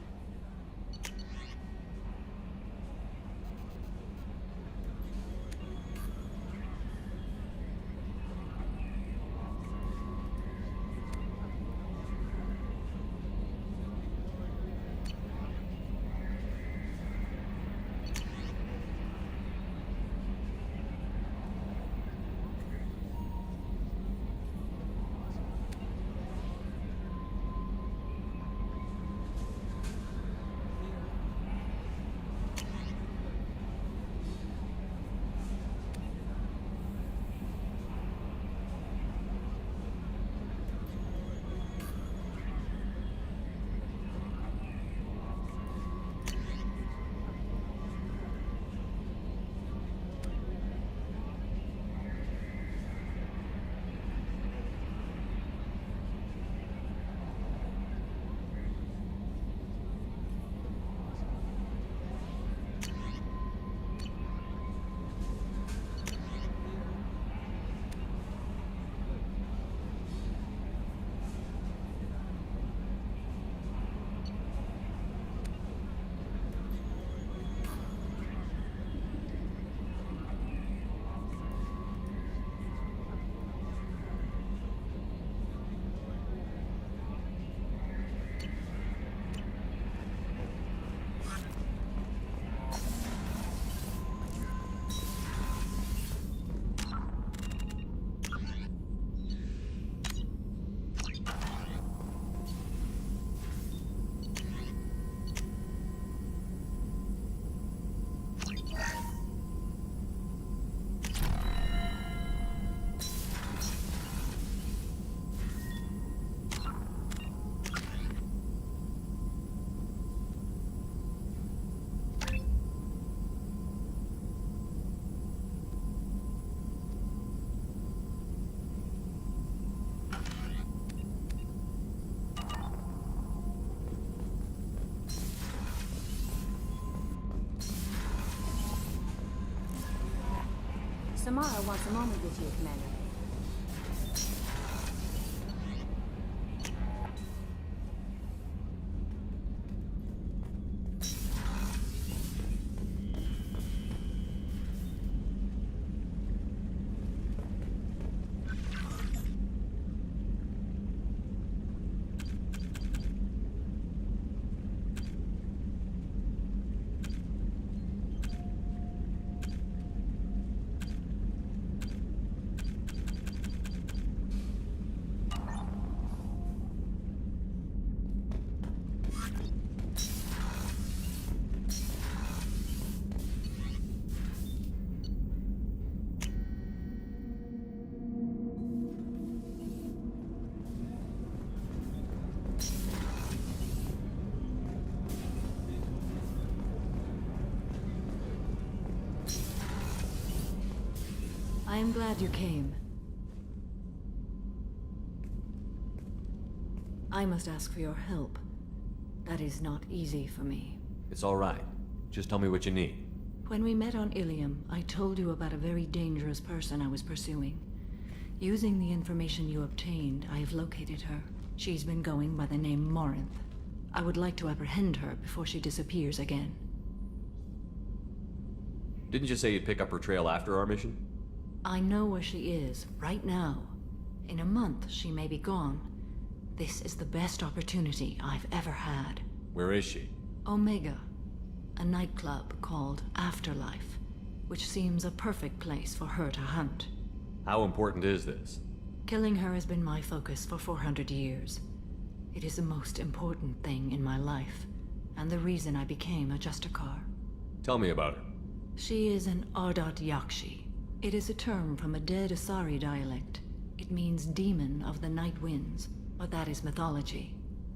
Samara wants a moment with you, Commander. I am glad you came. I must ask for your help. That is not easy for me. It's all right. Just tell me what you need. When we met on Ilium, I told you about a very dangerous person I was pursuing. Using the information you obtained, I have located her. She's been going by the name Morinth. I would like to apprehend her before she disappears again. Didn't you say you'd pick up her trail after our mission? I know where she is, right now. In a month, she may be gone. This is the best opportunity I've ever had. Where is she? Omega, a nightclub called Afterlife, which seems a perfect place for her to hunt. How important is this? Killing her has been my focus for 400 years. It is the most important thing in my life, and the reason I became a Justicar. Tell me about her. She is an Ardat Yakshi. It is a term from a dead Asari dialect. It means demon of the night winds, but that is mythology.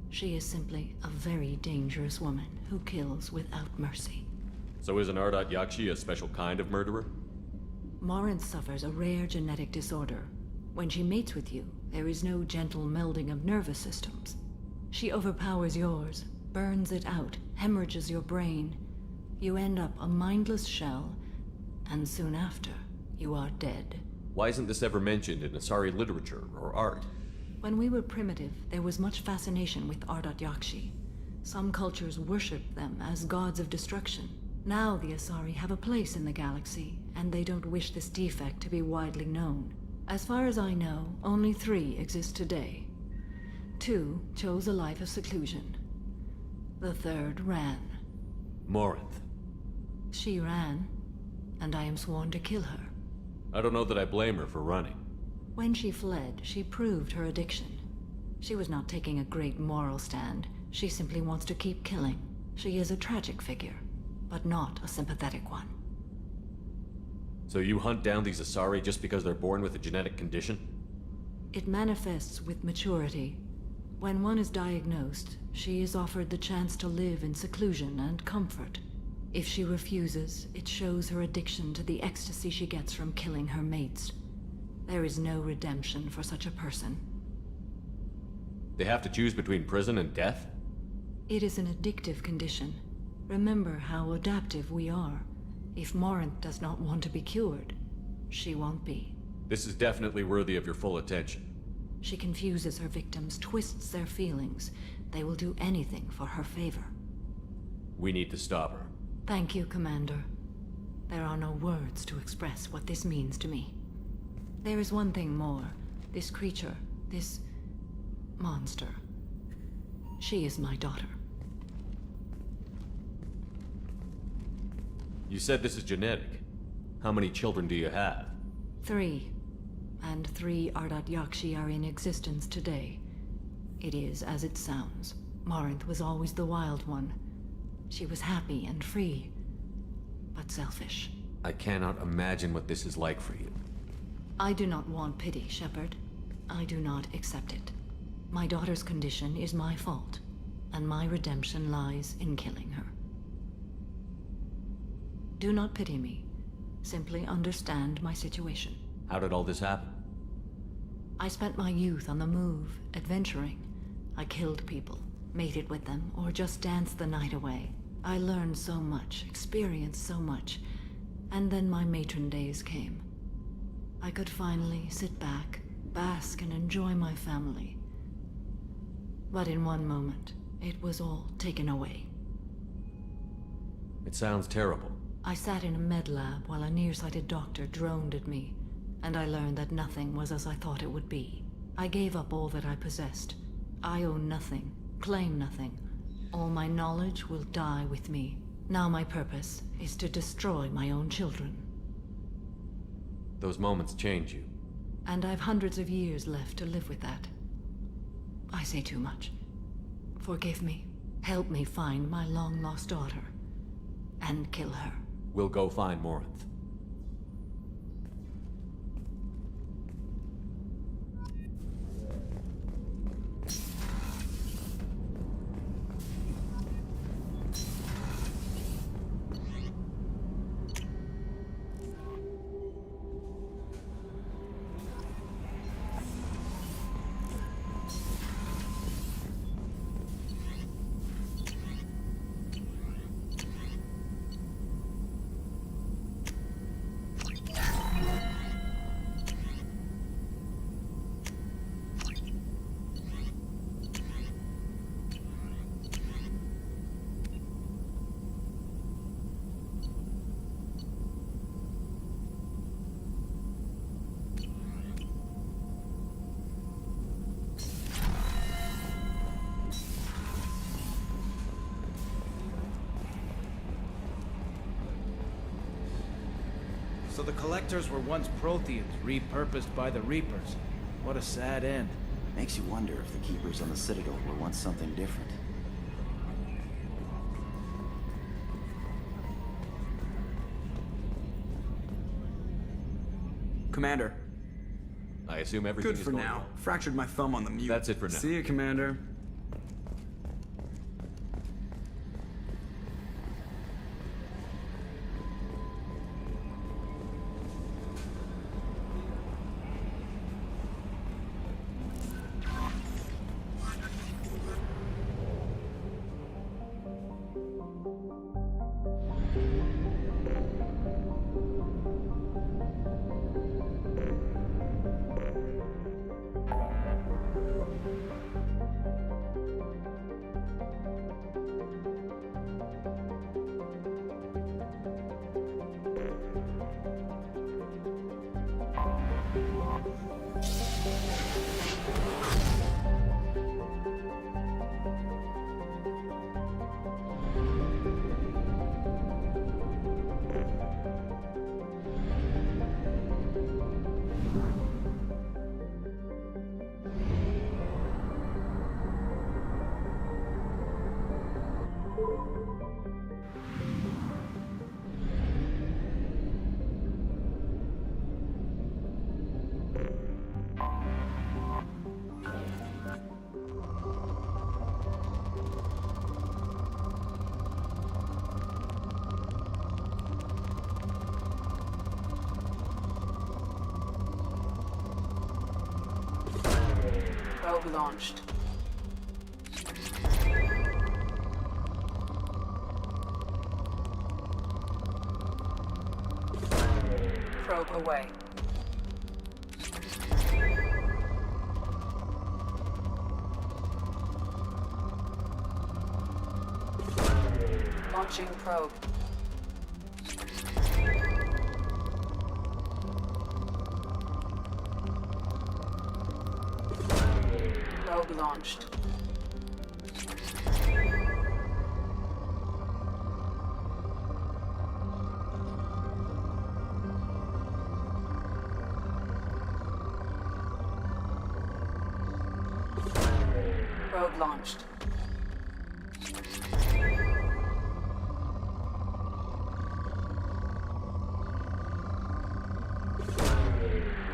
She is simply a very dangerous woman who kills without mercy. So is an Ardat Yakshi a special kind of murderer? Morinth suffers a rare genetic disorder. When she mates with you, there is no gentle melding of nervous systems. She overpowers yours, burns it out, hemorrhages your brain. You end up a mindless shell, and soon after, you are dead. Why isn't this ever mentioned in Asari literature or art? When we were primitive, there was much fascination with Ardat Yakshi. Some cultures worshipped them as gods of destruction. Now the Asari have a place in the galaxy, and they don't wish this defect to be widely known. As far as I know, only 3 exist today. 2 chose a life of seclusion. The 3rd ran. Morinth. She ran, and I am sworn to kill her. I don't know that I blame her for running. When she fled, she proved her addiction. She was not taking a great moral stand. She simply wants to keep killing. She is a tragic figure, but not a sympathetic one. So you hunt down these Asari just because they're born with a genetic condition? It manifests with maturity. When one is diagnosed, she is offered the chance to live in seclusion and comfort. If she refuses, it shows her addiction to the ecstasy she gets from killing her mates. There is no redemption for such a person. They have to choose between prison and death? It is an addictive condition. Remember how adaptive we are. If Morinth does not want to be cured, she won't be. This is definitely worthy of your full attention. She confuses her victims, twists their feelings. They will do anything for her favor. We need to stop her. Thank you, Commander. There are no words to express what this means to me. There is one thing more. This creature, this monster. She is my daughter. You said this is genetic. How many children do you have? 3. And 3 Ardat Yakshi are in existence today. It is as it sounds. Morinth was always the wild one. She was happy and free, but selfish. I cannot imagine what this is like for you. I do not want pity, Shepard. I do not accept it. My daughter's condition is my fault, and my redemption lies in killing her. Do not pity me. Simply understand my situation. How did all this happen? I spent my youth on the move, adventuring. I killed people, mated with them, or just danced the night away. I learned so much, experienced so much, and then my matron days came. I could finally sit back, bask and enjoy my family. But in one moment, it was all taken away. It sounds terrible. I sat in a med lab while a nearsighted doctor droned at me, and I learned that nothing was as I thought it would be. I gave up all that I possessed. I own nothing, claim nothing. All my knowledge will die with me. Now my purpose is to destroy my own children. Those moments change you. And I've hundreds of years left to live with that. I say too much. Forgive me. Help me find my long-lost daughter. And kill her. We'll go find Morinth. So the Collectors were once Protheans, repurposed by the Reapers. What a sad end. Makes you wonder if the Keepers on the Citadel were once something different. Commander. I assume everything Good is for going now. well. Fractured my thumb on the mute. That's it for now. See you, Commander. Probe launched. Probe away. Launching probe. Probe launched. Probe launched.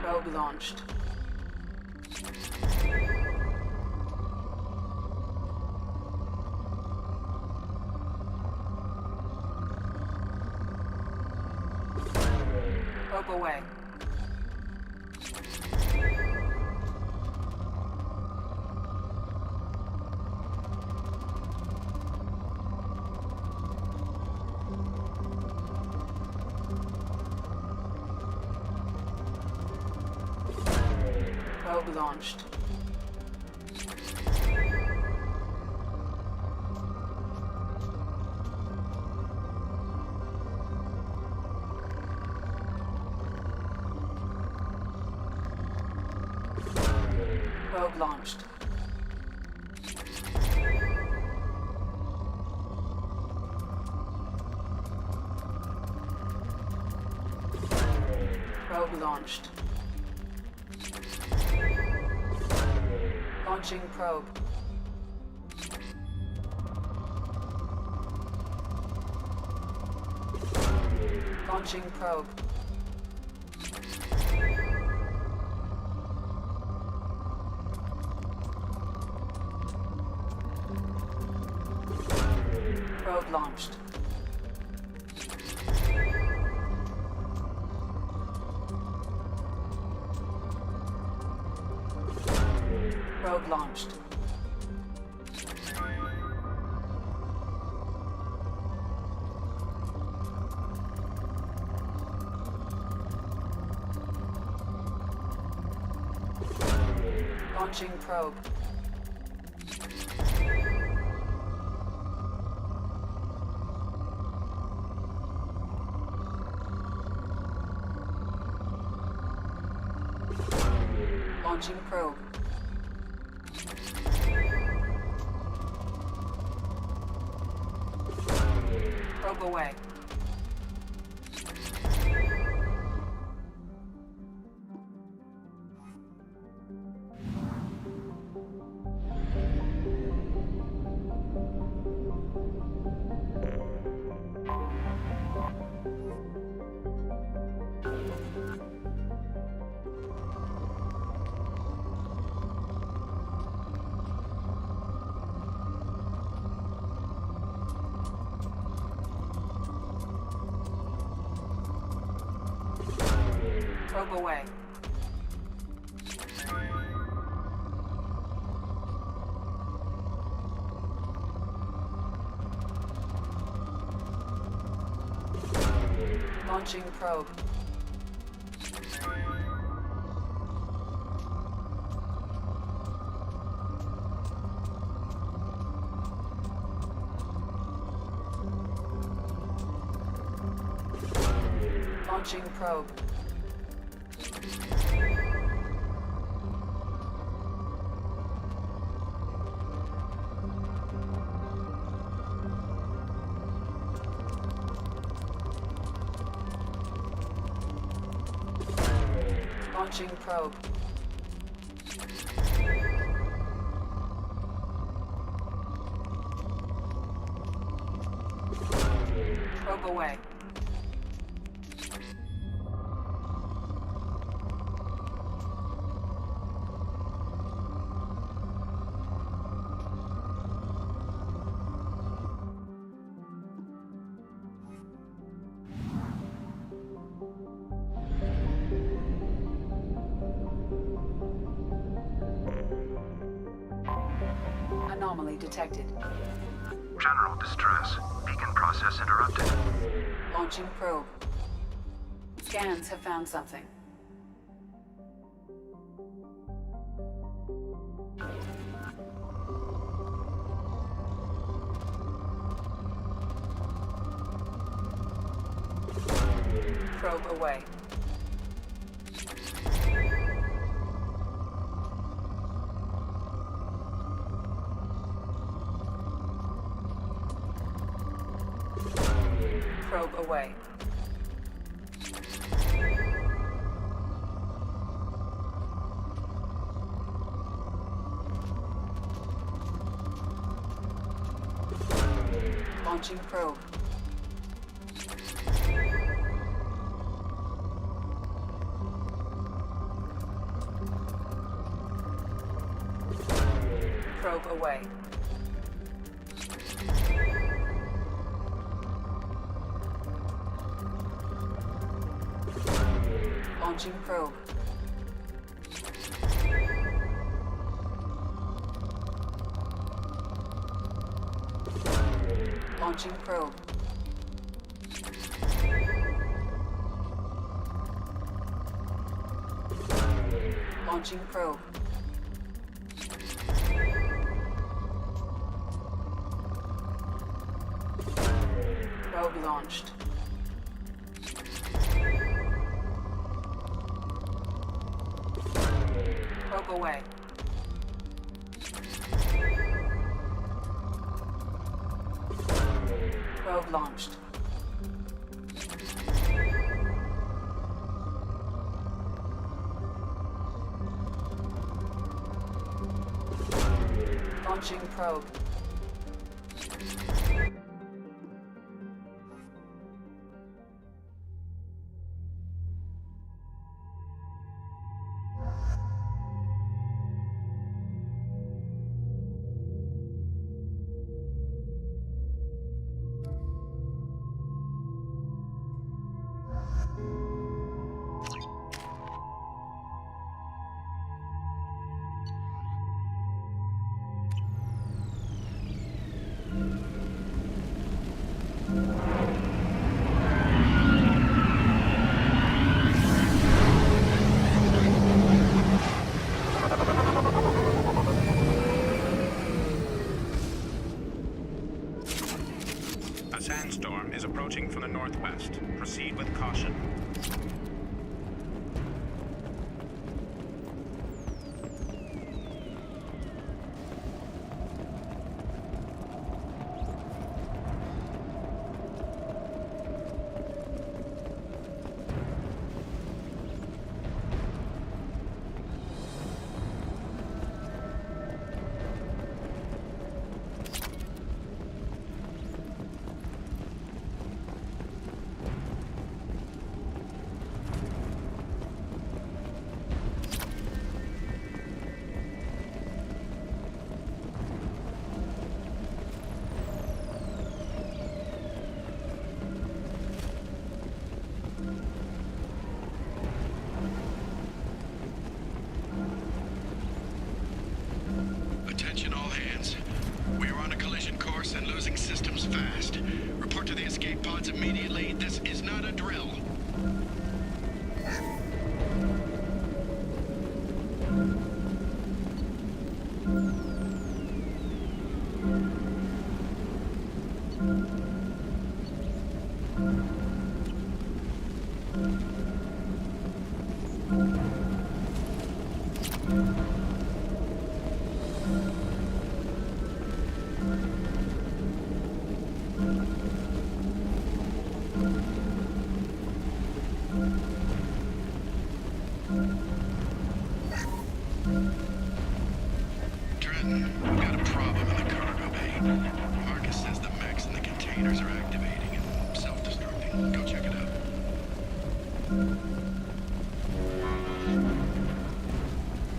Probe launched. Probe away. Probe launched. Probe launched. Probe launched. Launching probe. Launching probe. Probe launched. Probe launched. Launching probe. Launching probe. Probe away. Probe away. Launching probe. Launching probe. Launching probe. Probe away. Anomaly detected. General distress. Beacon process interrupted. Launching probe. Scans have found something. Probe away. Probe away. Launching probe. Probe away. Launching probe. Launching probe. Launching probe. Probe launched. Probe away. Probe launched. Launching probe. A sandstorm is approaching from the northwest. Proceed with caution. closing systems fast. Report to the escape pods immediately. This is not a drill. Trenton, we've got a problem in the cargo bay. Marcus says the mechs in the containers are activating and self-destructing. Go check it out.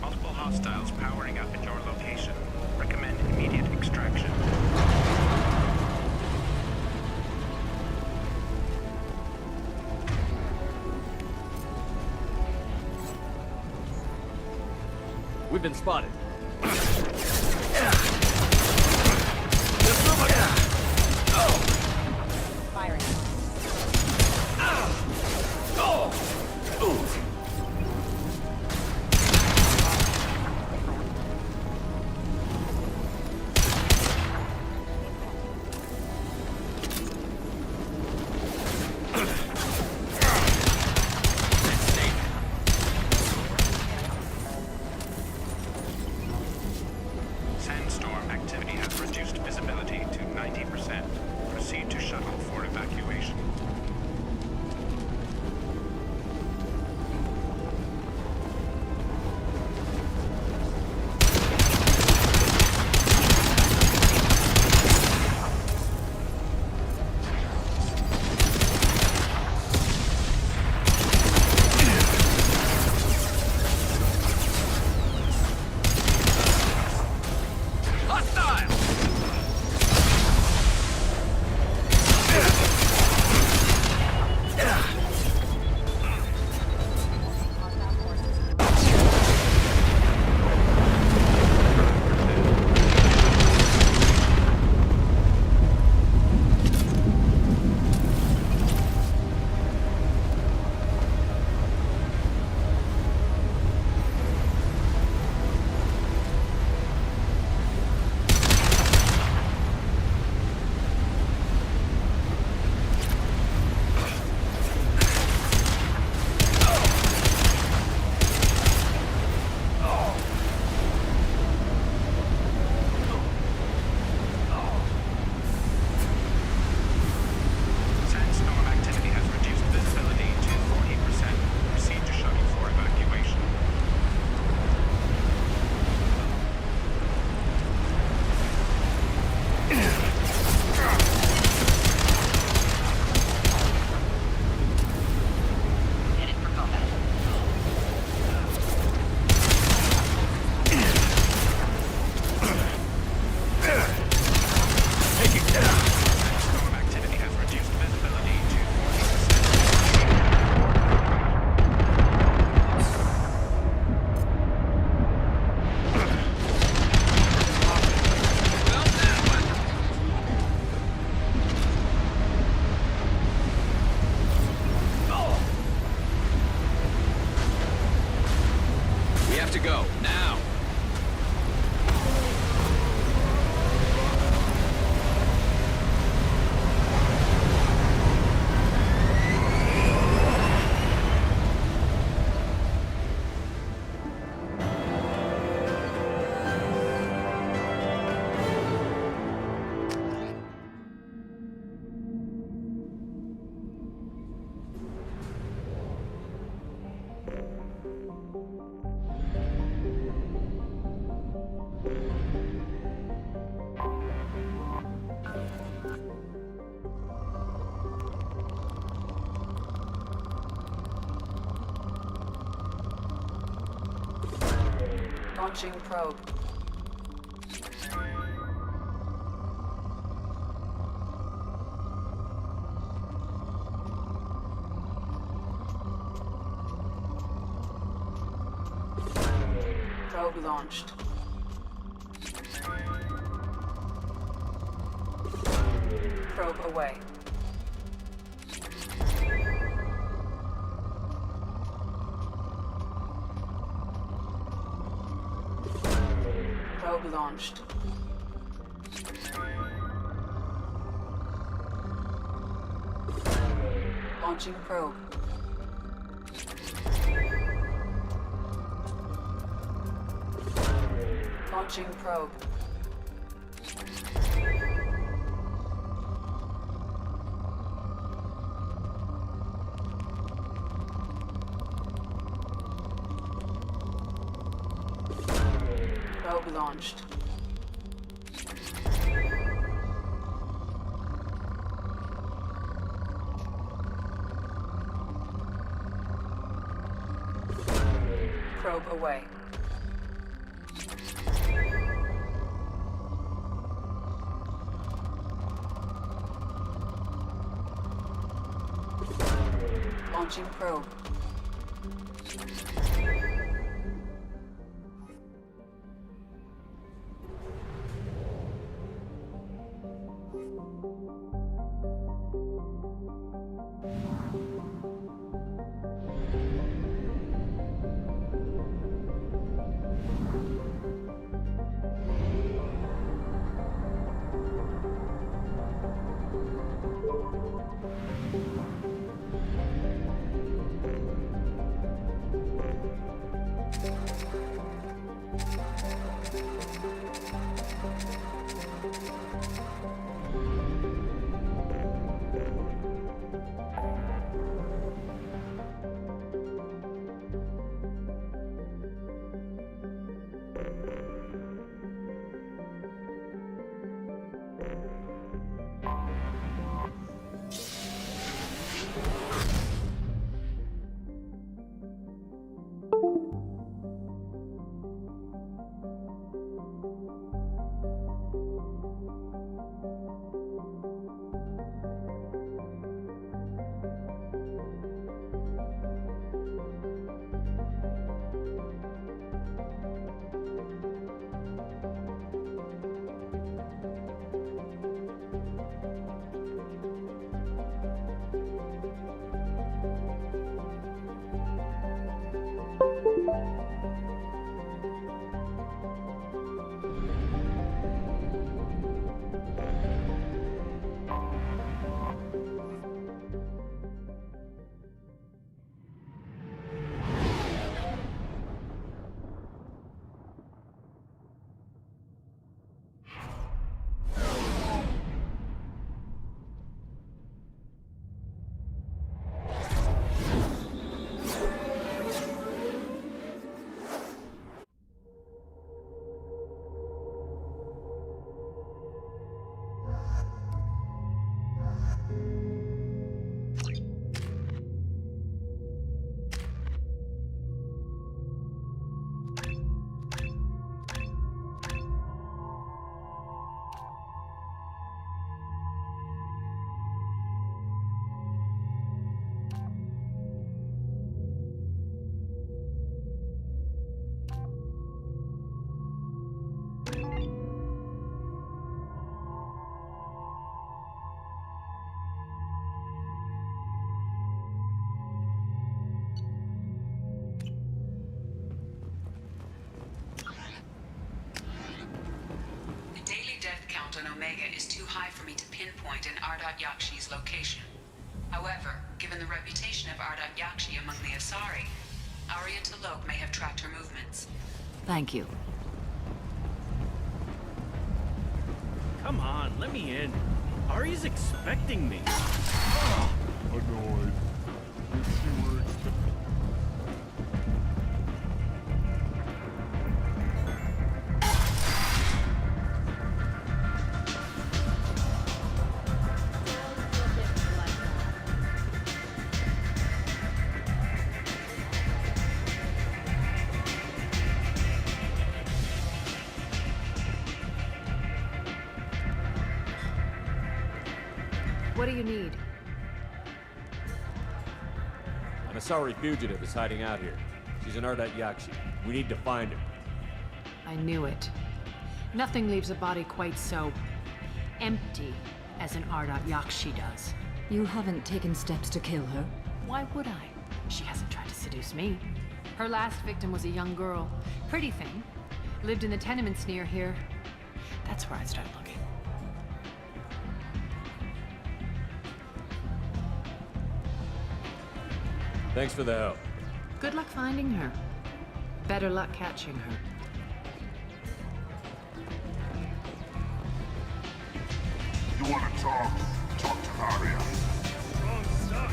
Multiple hostiles powering up at your location. Recommend immediate extraction. We've been spotted. Firing. Sandstorm activity has reduced visibility to 90%. Proceed to shuttle for evacuation. To go, now! Launching probe. Probe launched. Probe away. Probe launched. Launching probe. Launching probe. Probe launched. Probe away. Launching probe. Is too high for me to pinpoint an Ardat Yakshi's location. However, given the reputation of Ardat Yakshi among the Asari, Arya T'Loak may have tracked her movements. Thank you. Come on, let me in. Ari's expecting me. Annoyed. If you were expecting... What do you need? An Asari fugitive is hiding out here. She's an Ardat Yakshi. We need to find her. I knew it. Nothing leaves a body quite so empty as an Ardot Yakshi does. You haven't taken steps to kill her? Why would I? She hasn't tried to seduce me. Her last victim was a young girl. Pretty thing. Lived in the tenements near here. That's where I'd start looking. Thanks for the help. Good luck finding her. Better luck catching her. You want to talk? Talk to Aria. Wrong stuff.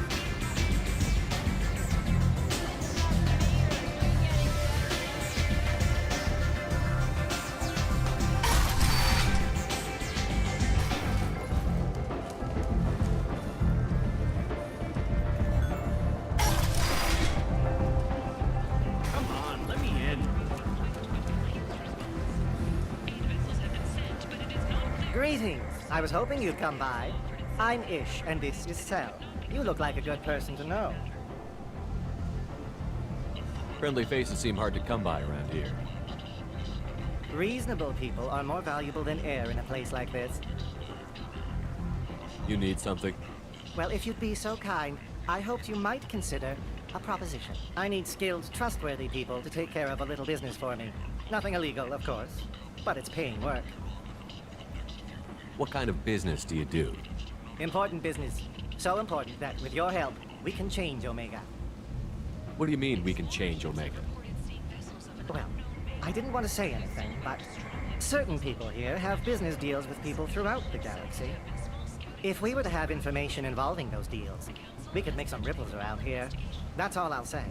Come on, let me in. Greetings. I was hoping you'd come by. I'm Ish, and this is Sel. You look like a good person to know. Friendly faces seem hard to come by around here. Reasonable people are more valuable than air in a place like this. You need something? Well, if you'd be so kind, I hoped you might consider a proposition. I need skilled, trustworthy people to take care of a little business for me. Nothing illegal, of course, but it's paying work. What kind of business do you do? Important business. So important that, with your help, we can change Omega. What do you mean we can change Omega? Well, I didn't want to say anything, but certain people here have business deals with people throughout the galaxy. If we were to have information involving those deals, we could make some ripples around here. That's all I'll say.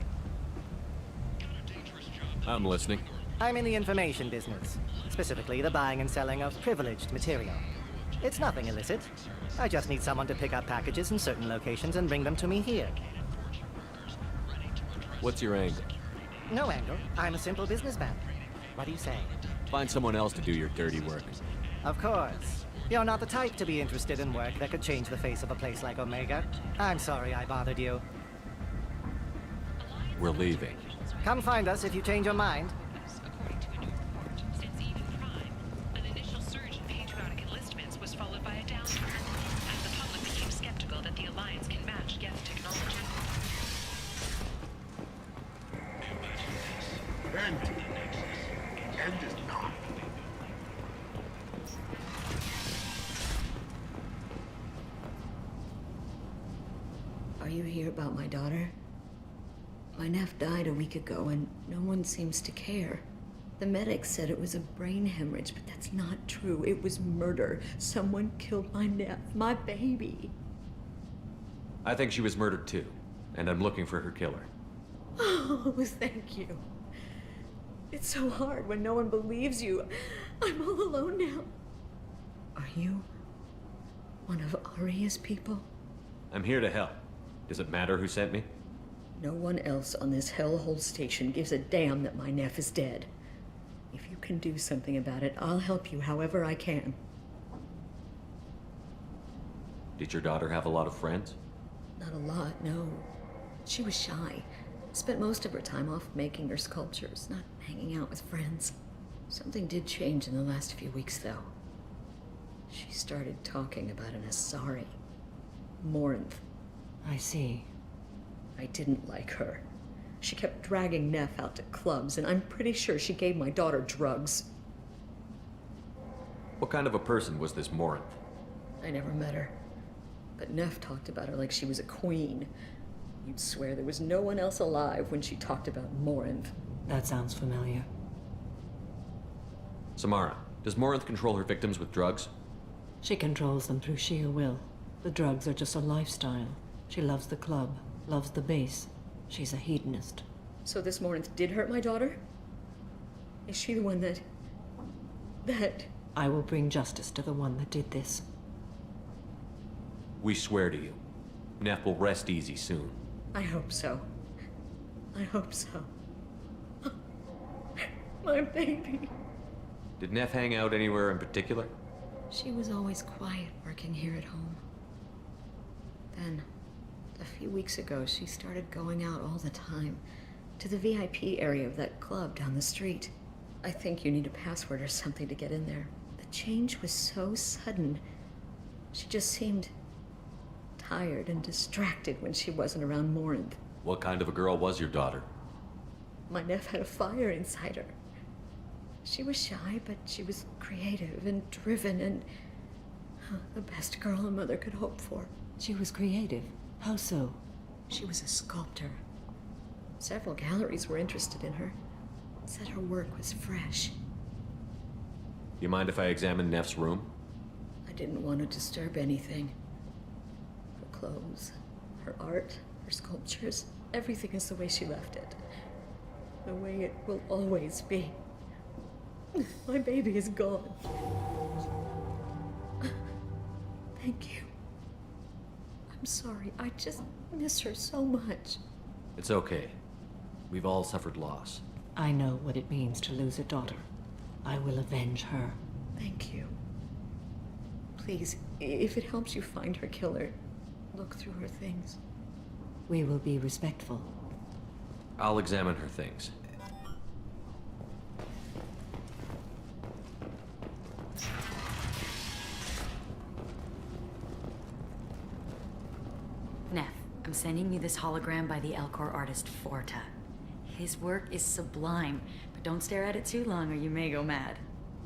I'm listening. I'm in the information business, specifically the buying and selling of privileged material. It's nothing illicit. I just need someone to pick up packages in certain locations and bring them to me here. What's your angle? No angle. I'm a simple businessman. What do you say? Find someone else to do your dirty work. Of course. You're not the type to be interested in work that could change the face of a place like Omega. I'm sorry I bothered you. We're leaving. Come find us if you change your mind. According to a new report, since even Prime, an initial surge in patriotic enlistments was followed by a downturn, as the public became skeptical that the Alliance can match Geth technology. End. End is not. Are you here about my daughter? My nephew died a week ago and no one seems to care. The medics said it was a brain hemorrhage, but that's not true. It was murder. Someone killed my nephew, my baby. I think she was murdered too, and I'm looking for her killer. Oh, thank you. It's so hard when no one believes you. I'm all alone now. Are you one of Aria's people? I'm here to help. Does it matter who sent me? No one else on this hellhole station gives a damn that my nephew is dead. If you can do something about it, I'll help you however I can. Did your daughter have a lot of friends? Not a lot, no. She was shy. Spent most of her time off making her sculptures, not hanging out with friends. Something did change in the last few weeks, though. She started talking about an Asari. Morinth. I see. I didn't like her. She kept dragging Neff out to clubs, and I'm pretty sure she gave my daughter drugs. What kind of a person was this Morinth? I never met her. But Neff talked about her like she was a queen. You'd swear there was no one else alive when she talked about Morinth. That sounds familiar. Samara, does Morinth control her victims with drugs? She controls them through sheer will. The drugs are just a lifestyle. She loves the club, loves the base. She's a hedonist. So this Morinth did hurt my daughter? Is she the one that... I will bring justice to the one that did this. We swear to you. Neff will rest easy soon. I hope so. I hope so. My baby. Did Neff hang out anywhere in particular? She was always quiet working here at home. Then, a few weeks ago, she started going out all the time to the VIP area of that club down the street. I think you need a password or something to get in there. The change was so sudden. She just seemed tired and distracted when she wasn't around Morinth. What kind of a girl was your daughter? My nephew had a fire inside her. She was shy, but she was creative and driven and the best girl a mother could hope for. She was creative? How so? She was a sculptor. Several galleries were interested in her. Said her work was fresh. You mind if I examine Neff's room? I didn't want to disturb anything. Her clothes, her art, her sculptures, everything is the way she left it. The way it will always be. My baby is gone. Thank you. I'm sorry. I just miss her so much. It's okay. We've all suffered loss. I know what it means to lose a daughter. I will avenge her. Thank you. Please, if it helps you find her killer, look through her things. We will be respectful. I'll examine her things. Neff, I'm sending you this hologram by the Elcor artist Forta. His work is sublime, but don't stare at it too long or you may go mad.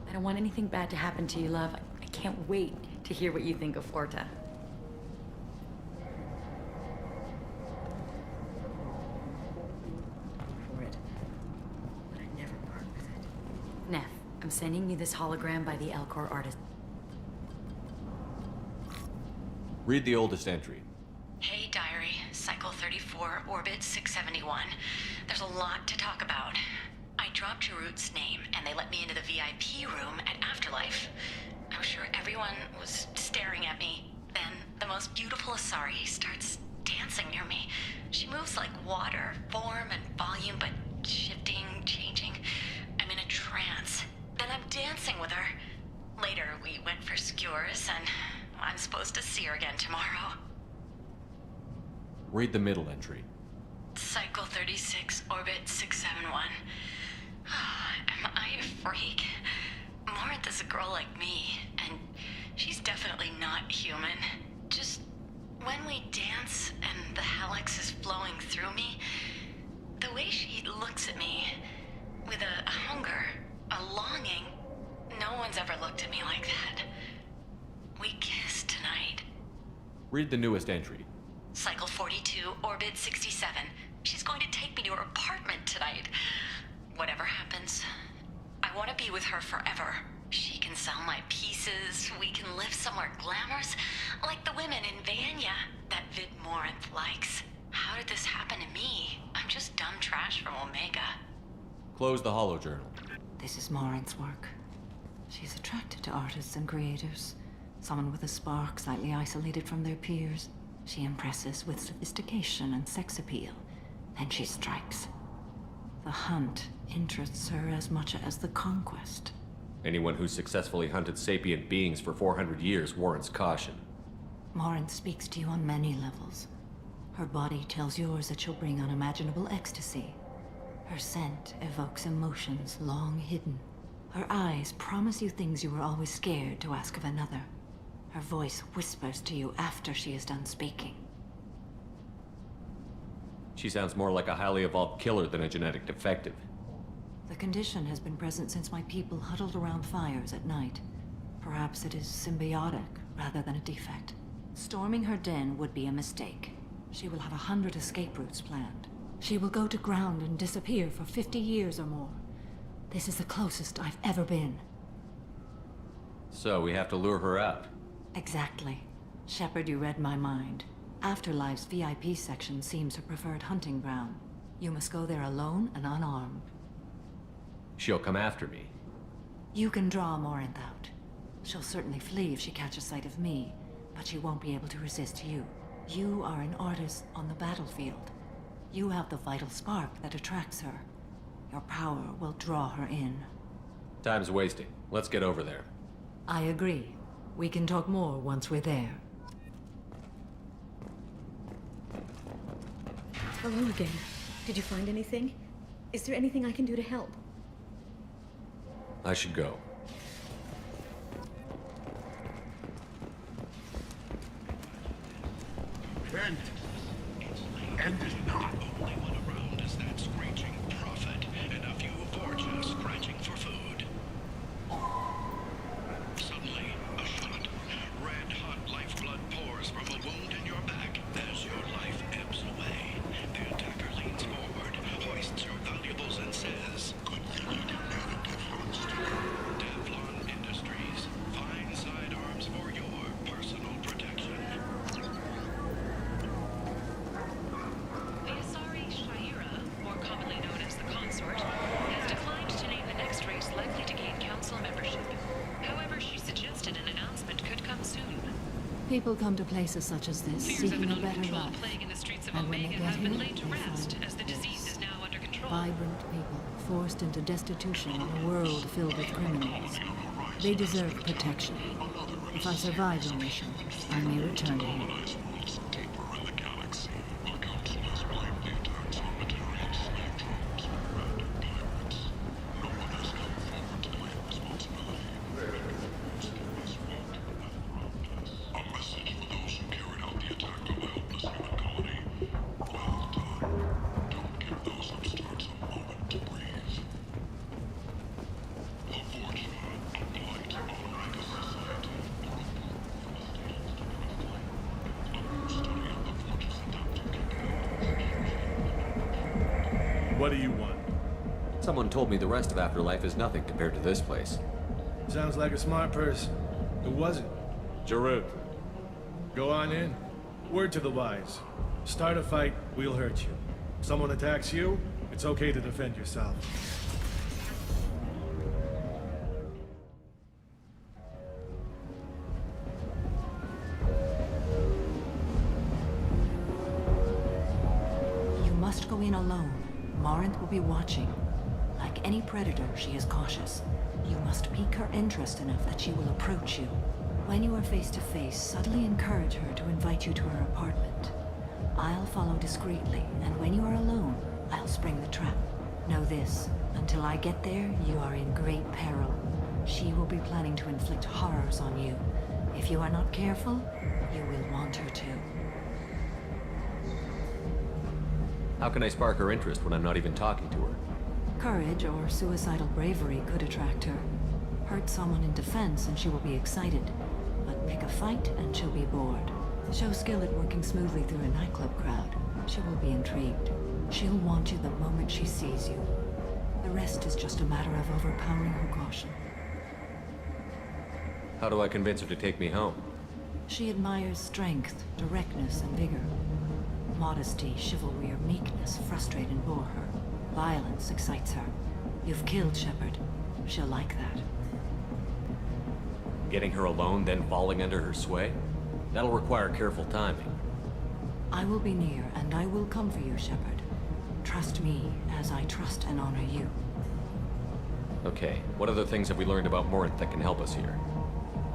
I don't want anything bad to happen to you, love. I can't wait to hear what you think of Forta. For it, but I never part with it. Neff, I'm sending you this hologram by the Elcor artist. Read the oldest entry. Hey, diary. Cycle 34, orbit 671. There's a lot to talk about. I dropped Jarut's name, and they let me into the VIP room at Afterlife. I was sure everyone was staring at me. Then, the most beautiful Asari starts dancing near me. She moves like water, form and volume, but shifting, changing. I'm in a trance. Then I'm dancing with her. Later, we went for skewers, and I'm supposed to see her again tomorrow. Read the middle entry. Cycle 36, orbit 671. Am I a freak? Morinth is a girl like me, and she's definitely not human. Just when we dance and the helix is flowing through me, the way she looks at me, with a hunger, a longing, no one's ever looked at me like that. We kissed tonight. Read the newest entry. Cycle 42, orbit 67. She's going to take me to her apartment tonight. Whatever happens, I want to be with her forever. She can sell my pieces, we can live somewhere glamorous, like the women in Vanya that Vid Morinth likes. How did this happen to me? I'm just dumb trash from Omega. Close the holojournal. This is Morinth's work. She's attracted to artists and creators. Someone with a spark, slightly isolated from their peers. She impresses with sophistication and sex appeal. Then she strikes. The hunt interests her as much as the conquest. Anyone who's successfully hunted sapient beings for 400 years warrants caution. Morinth speaks to you on many levels. Her body tells yours that she'll bring unimaginable ecstasy. Her scent evokes emotions long hidden. Her eyes promise you things you were always scared to ask of another. Her voice whispers to you after she is done speaking. She sounds more like a highly evolved killer than a genetic defective. The condition has been present since my people huddled around fires at night. Perhaps it is symbiotic rather than a defect. Storming her den would be a mistake. She will have 100 escape routes planned. She will go to ground and disappear for 50 years or more. This is the closest I've ever been. So we have to lure her out. Exactly. Shepard, you read my mind. Afterlife's VIP section seems her preferred hunting ground. You must go there alone and unarmed. She'll come after me. You can draw Morinth out. She'll certainly flee if she catches sight of me, but she won't be able to resist you. You are an artist on the battlefield. You have the vital spark that attracts her. Your power will draw her in. Time's wasting. Let's get over there. I agree. We can talk more once we're there. Hello again. Did you find anything? Is there anything I can do to help? I should go. event. End it not. Only one around is that screeching prophet, and a few Vorcha scratching for food. Suddenly, a shot. Red-hot lifeblood pours from a wound in your back. As your life ebbs away, the attacker leans forward, hoists your valuables, and says, Good thing you didn't have a Teflon sticker. Teflon Industries. Fine sidearms for your personal protection. The Asari Shaira, more commonly known as the Consort, has declined to name the next race likely to gain council membership. However, she suggested an announcement could come soon. People come to places such as this Fears of seeking an a better uncontrolled life. plague in the streets of And when they Omega get have been here, laid to they rest, find as the disease is now under control. Vibrant people forced into destitution in a world filled with criminals. They deserve protection. If I survive the mission, I may return here. Deeper in the galaxy, the Council has blamed the attacks on Materian slave drones, random pirates. No one has come forward to claim responsibility. A message for those who carried out the attack on the helpless human colony. Well done. Don't give those upstarts a moment to breathe. A Vorcha, a blight on Omega society. What do you want? Someone told me the rest of Afterlife is nothing compared to this place. Sounds like a smart person. Who was it? Jarut. Go on in. Word to the wise. Start a fight, we'll hurt you. Someone attacks you, it's okay to defend yourself. You must go in alone. Morinth will be watching. Like any predator, she is cautious. You must pique her interest enough that she will approach you. When you are face to face, subtly encourage her to invite you to her apartment. I'll follow discreetly, and when you are alone, I'll spring the trap. Know this, until I get there, you are in great peril. She will be planning to inflict horrors on you. If you are not careful, you will want her to. How can I spark her interest when I'm not even talking to her? Courage or suicidal bravery could attract her. Hurt someone in defense and she will be excited. But pick a fight and she'll be bored. Show skill at working smoothly through a nightclub crowd. She will be intrigued. She'll want you the moment she sees you. The rest is just a matter of overpowering her caution. How do I convince her to take me home? She admires strength, directness, and vigor. Modesty, chivalry, or meekness frustrate and bore her. Violence excites her. You've killed Shepard. She'll like that. Getting her alone, then falling under her sway? That'll require careful timing. I will be near, and I will come for you, Shepard. Trust me, as I trust and honor you. Okay, what other things have we learned about Morinth that can help us here?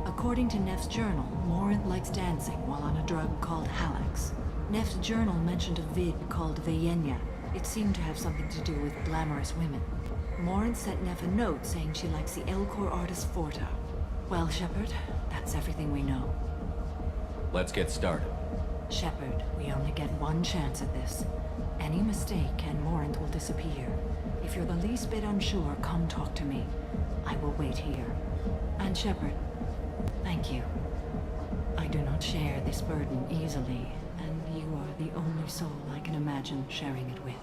According to Neff's journal, Morinth likes dancing while on a drug called Halax. Neff's journal mentioned a vid called Vayenya. It seemed to have something to do with glamorous women. Morinth sent Neff a note saying she likes the Elcor artist Forta. Well, Shepard, that's everything we know. Let's get started. Shepard, we only get one chance at this. Any mistake and Morinth will disappear. If you're the least bit unsure, come talk to me. I will wait here. And Shepard, thank you. I do not share this burden easily, and you are the only soul I can imagine sharing it with.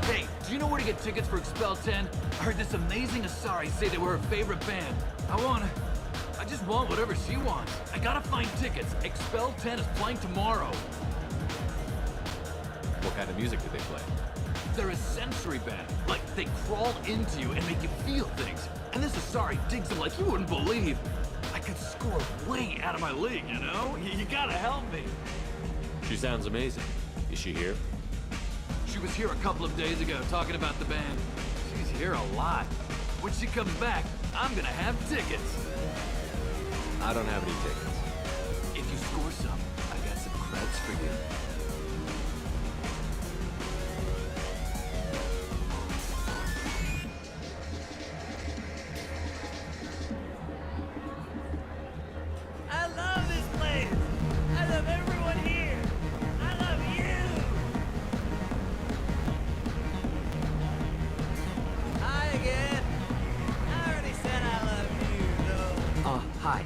Hey, do you know where to get tickets for Expel 10? I heard this amazing Asari say they were her favorite band. I just want whatever she wants. I gotta find tickets. Expel 10 is playing tomorrow. What kind of music do they play? They're a sensory band. Like, they crawl into you and make you feel things. And this Asari digs them like you wouldn't believe. I could score way out of my league, you know? You gotta help me. She sounds amazing. Is she here? She was here a couple of days ago talking about the band. She's here a lot. When she comes back, I'm gonna have tickets. I don't have any tickets. If you score some, I got some creds for you. I love this place. I love everyone here. I love you. Hi again. I already said I love you, though. Hi.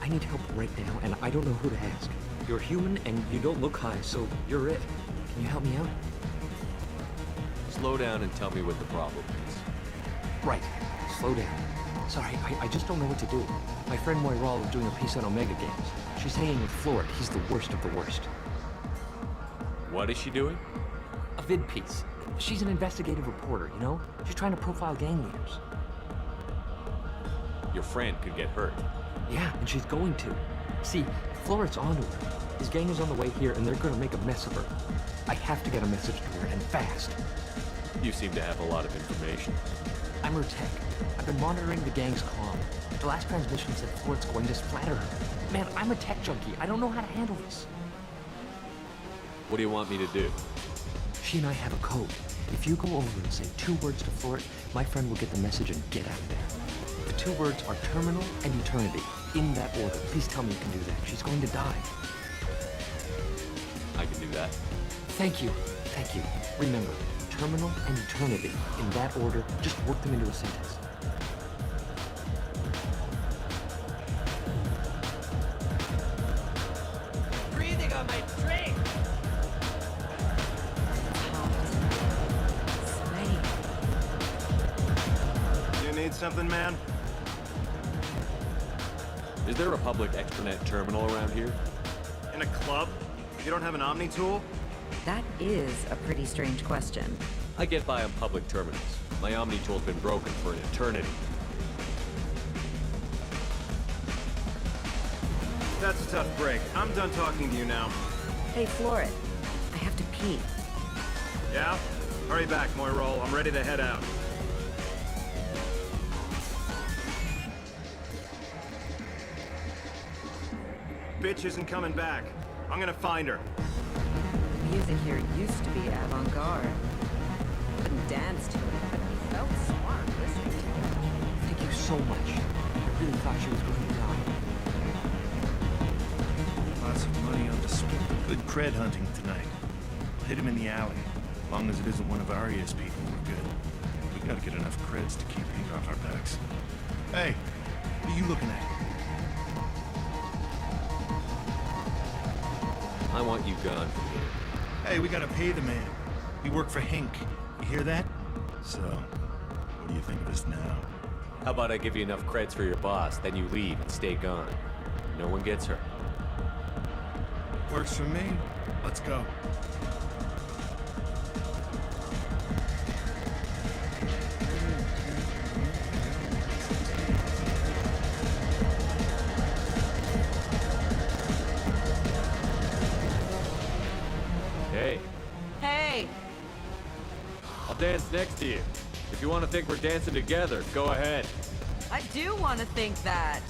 I need help right now, and I don't know who to ask. You're human, and you don't look high, so you're it. Can you help me out? Slow down and tell me what the problem is. Right. Slow down. Sorry, I just don't know what to do. My friend Moira is doing a piece on Omega Games. She's hanging with Florid. He's the worst of the worst. What is she doing? A vid piece. She's an investigative reporter, you know? She's trying to profile gang leaders. Your friend could get hurt. Yeah, and she's going to. See, Florid's onto her. His gang is on the way here, and they're gonna make a mess of her. I have to get a message to her, and fast. You seem to have a lot of information. I'm her tech. I've been monitoring the gang's comm. The last transmission said Florid's going to splatter her. Man, I'm a tech junkie. I don't know how to handle this. What do you want me to do? She and I have a code. If you go over and say 2 words to Florid, my friend will get the message and get out of there. The 2 words are terminal and eternity. In that order. Please tell me you can do that. She's going to die. I can do that. Thank you. Thank you. Remember, terminal and eternity. In that order, just work them into a sentence. Breathing on my drink. You need something, man? Is there a public extranet terminal around here? In a club? You don't have an Omni tool? That is a pretty strange question. I get by on public terminals. My Omni tool's been broken for an eternity. That's a tough break. I'm done talking to you now. Hey, Florid. I have to pee. Yeah? Hurry back, Moira. I'm ready to head out. Bitch isn't coming back. I'm gonna find her. Music here used to be avant-garde. Couldn't dance to it, but we felt smart listening to it. Thank you so much. I really thought she was going to die. Lots of money on display. Good cred hunting tonight. I'll hit him in the alley. As long as it isn't one of Arya's people, we're good. We gotta get enough creds to keep heat off our backs. Hey, what are you looking at? I want you gone from here. Hey, we gotta pay the man. We work for Hink. You hear that? So, what do you think of us now? How about I give you enough creds for your boss, then you leave and stay gone. No one gets hurt. Works for me. Let's go. Hey, Hey! I'll dance next to you. If you want to think we're dancing together, go ahead. I do want to think that.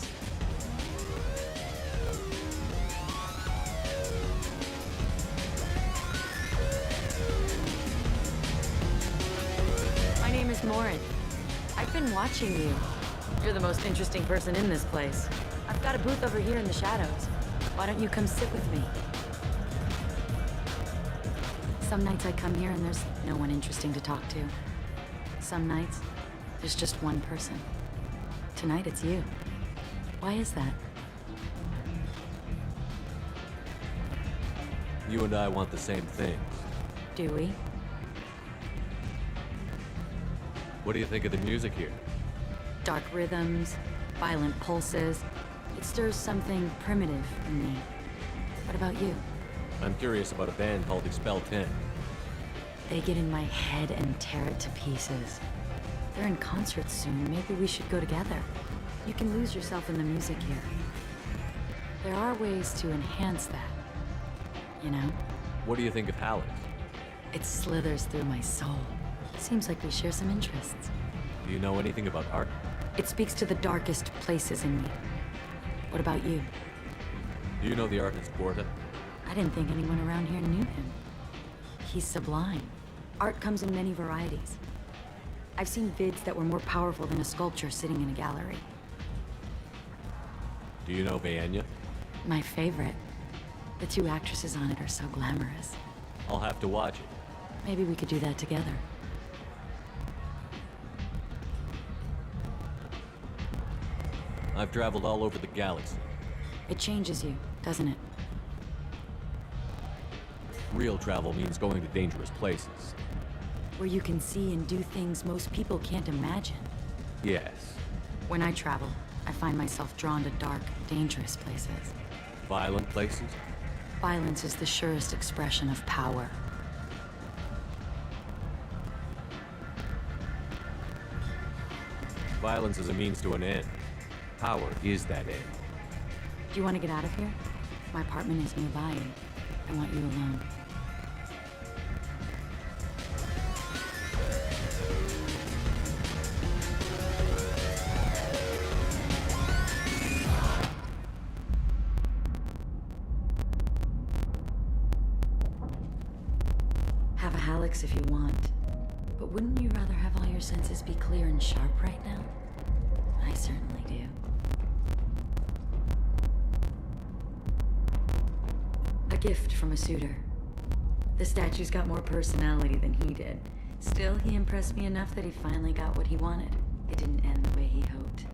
My name is Morin. I've been watching you. You're the most interesting person in this place. I've got a booth over here in the shadows. Why don't you come sit with me? Some nights I come here and there's no one interesting to talk to. Some nights, there's just one person. Tonight it's you. Why is that? You and I want the same things. Do we? What do you think of the music here? Dark rhythms, violent pulses. It stirs something primitive in me. What about you? I'm curious about a band called Expel 10. They get in my head and tear it to pieces. They're in concert soon. Maybe we should go together. You can lose yourself in the music here. There are ways to enhance that. You know? What do you think of Halleck? It slithers through my soul. Seems like we share some interests. Do you know anything about art? It speaks to the darkest places in me. What about you? Do you know the artist Borta? I didn't think anyone around here knew him. He's sublime. Art comes in many varieties. I've seen vids that were more powerful than a sculpture sitting in a gallery. Do you know Bayenya? My favorite. The two actresses on it are so glamorous. I'll have to watch it. Maybe we could do that together. I've traveled all over the galaxy. It changes you, doesn't it? Real travel means going to dangerous places. Where you can see and do things most people can't imagine. Yes. When I travel, I find myself drawn to dark, dangerous places. Violent places? Violence is the surest expression of power. Violence is a means to an end. Power is that end. Do you want to get out of here? My apartment is nearby and I want you alone. Have a Hallex if you want. But wouldn't you rather have all your senses be clear and sharp right now? I certainly do. A gift from a suitor. The statue's got more personality than he did. Still, he impressed me enough that he finally got what he wanted. It didn't end the way he hoped.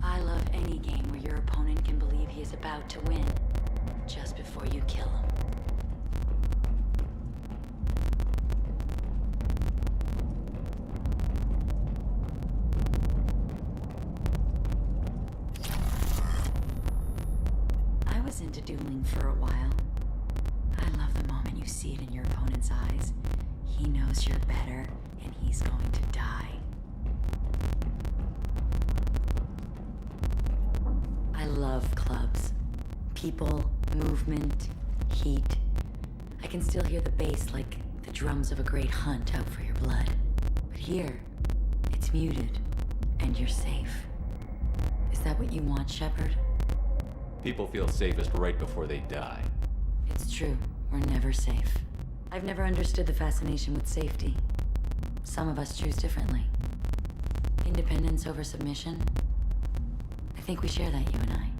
I love any game where your opponent can believe he is about to win, just before you kill him. Into dueling for a while. I love the moment you see it in your opponent's eyes. He knows you're better, and he's going to die. I love clubs. People, movement, heat. I can still hear the bass like the drums of a great hunt out for your blood. But here, it's muted, and you're safe. Is that what you want, Shepard? People feel safest right before they die. It's true. We're never safe. I've never understood the fascination with safety. Some of us choose differently. Independence over submission? I think we share that, you and I.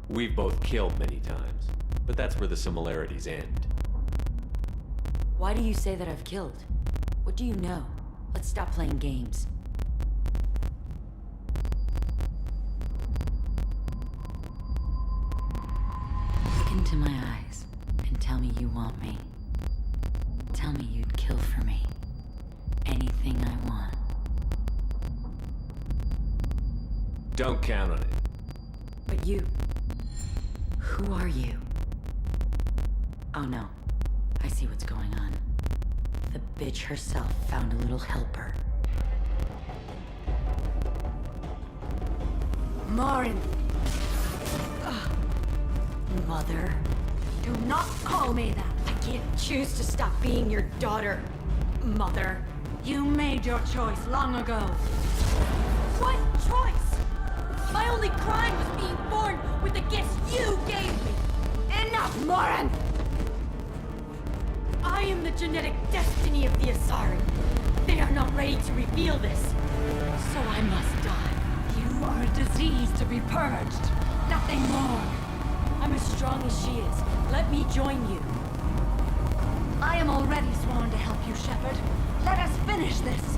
We've both killed many times, but that's where the similarities end. Why do you say that I've killed? What do you know? Let's stop playing games. Into my eyes and tell me you want me. Tell me you'd kill for me. Anything I want. Don't count on it. But you... Who are you? Oh no. I see what's going on. The bitch herself found a little helper. Marin! Mother. Do not call me that. I can't choose to stop being your daughter. Mother. You made your choice long ago. What choice? My only crime was being born with the gifts you gave me. Enough, Moran! I am the genetic destiny of the Asari. They are not ready to reveal this. So I must die. You are a disease to be purged. Nothing more. I'm as strong as she is. Let me join you. I am already sworn to help you, Shepard. Let us finish this.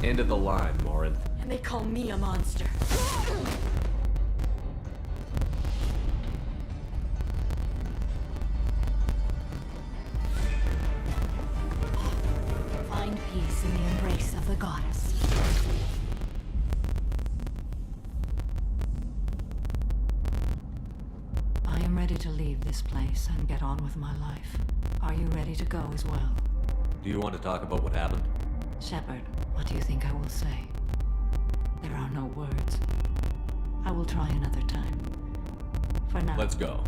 End of the line, Morin. And they call me a monster. Find peace in the embrace of the goddess. I am ready to leave this place and get on with my life. Are you ready to go as well? Do you want to talk about what happened? Shepard, what do you think I will say? There are no words. I will try another time. For now... Let's go.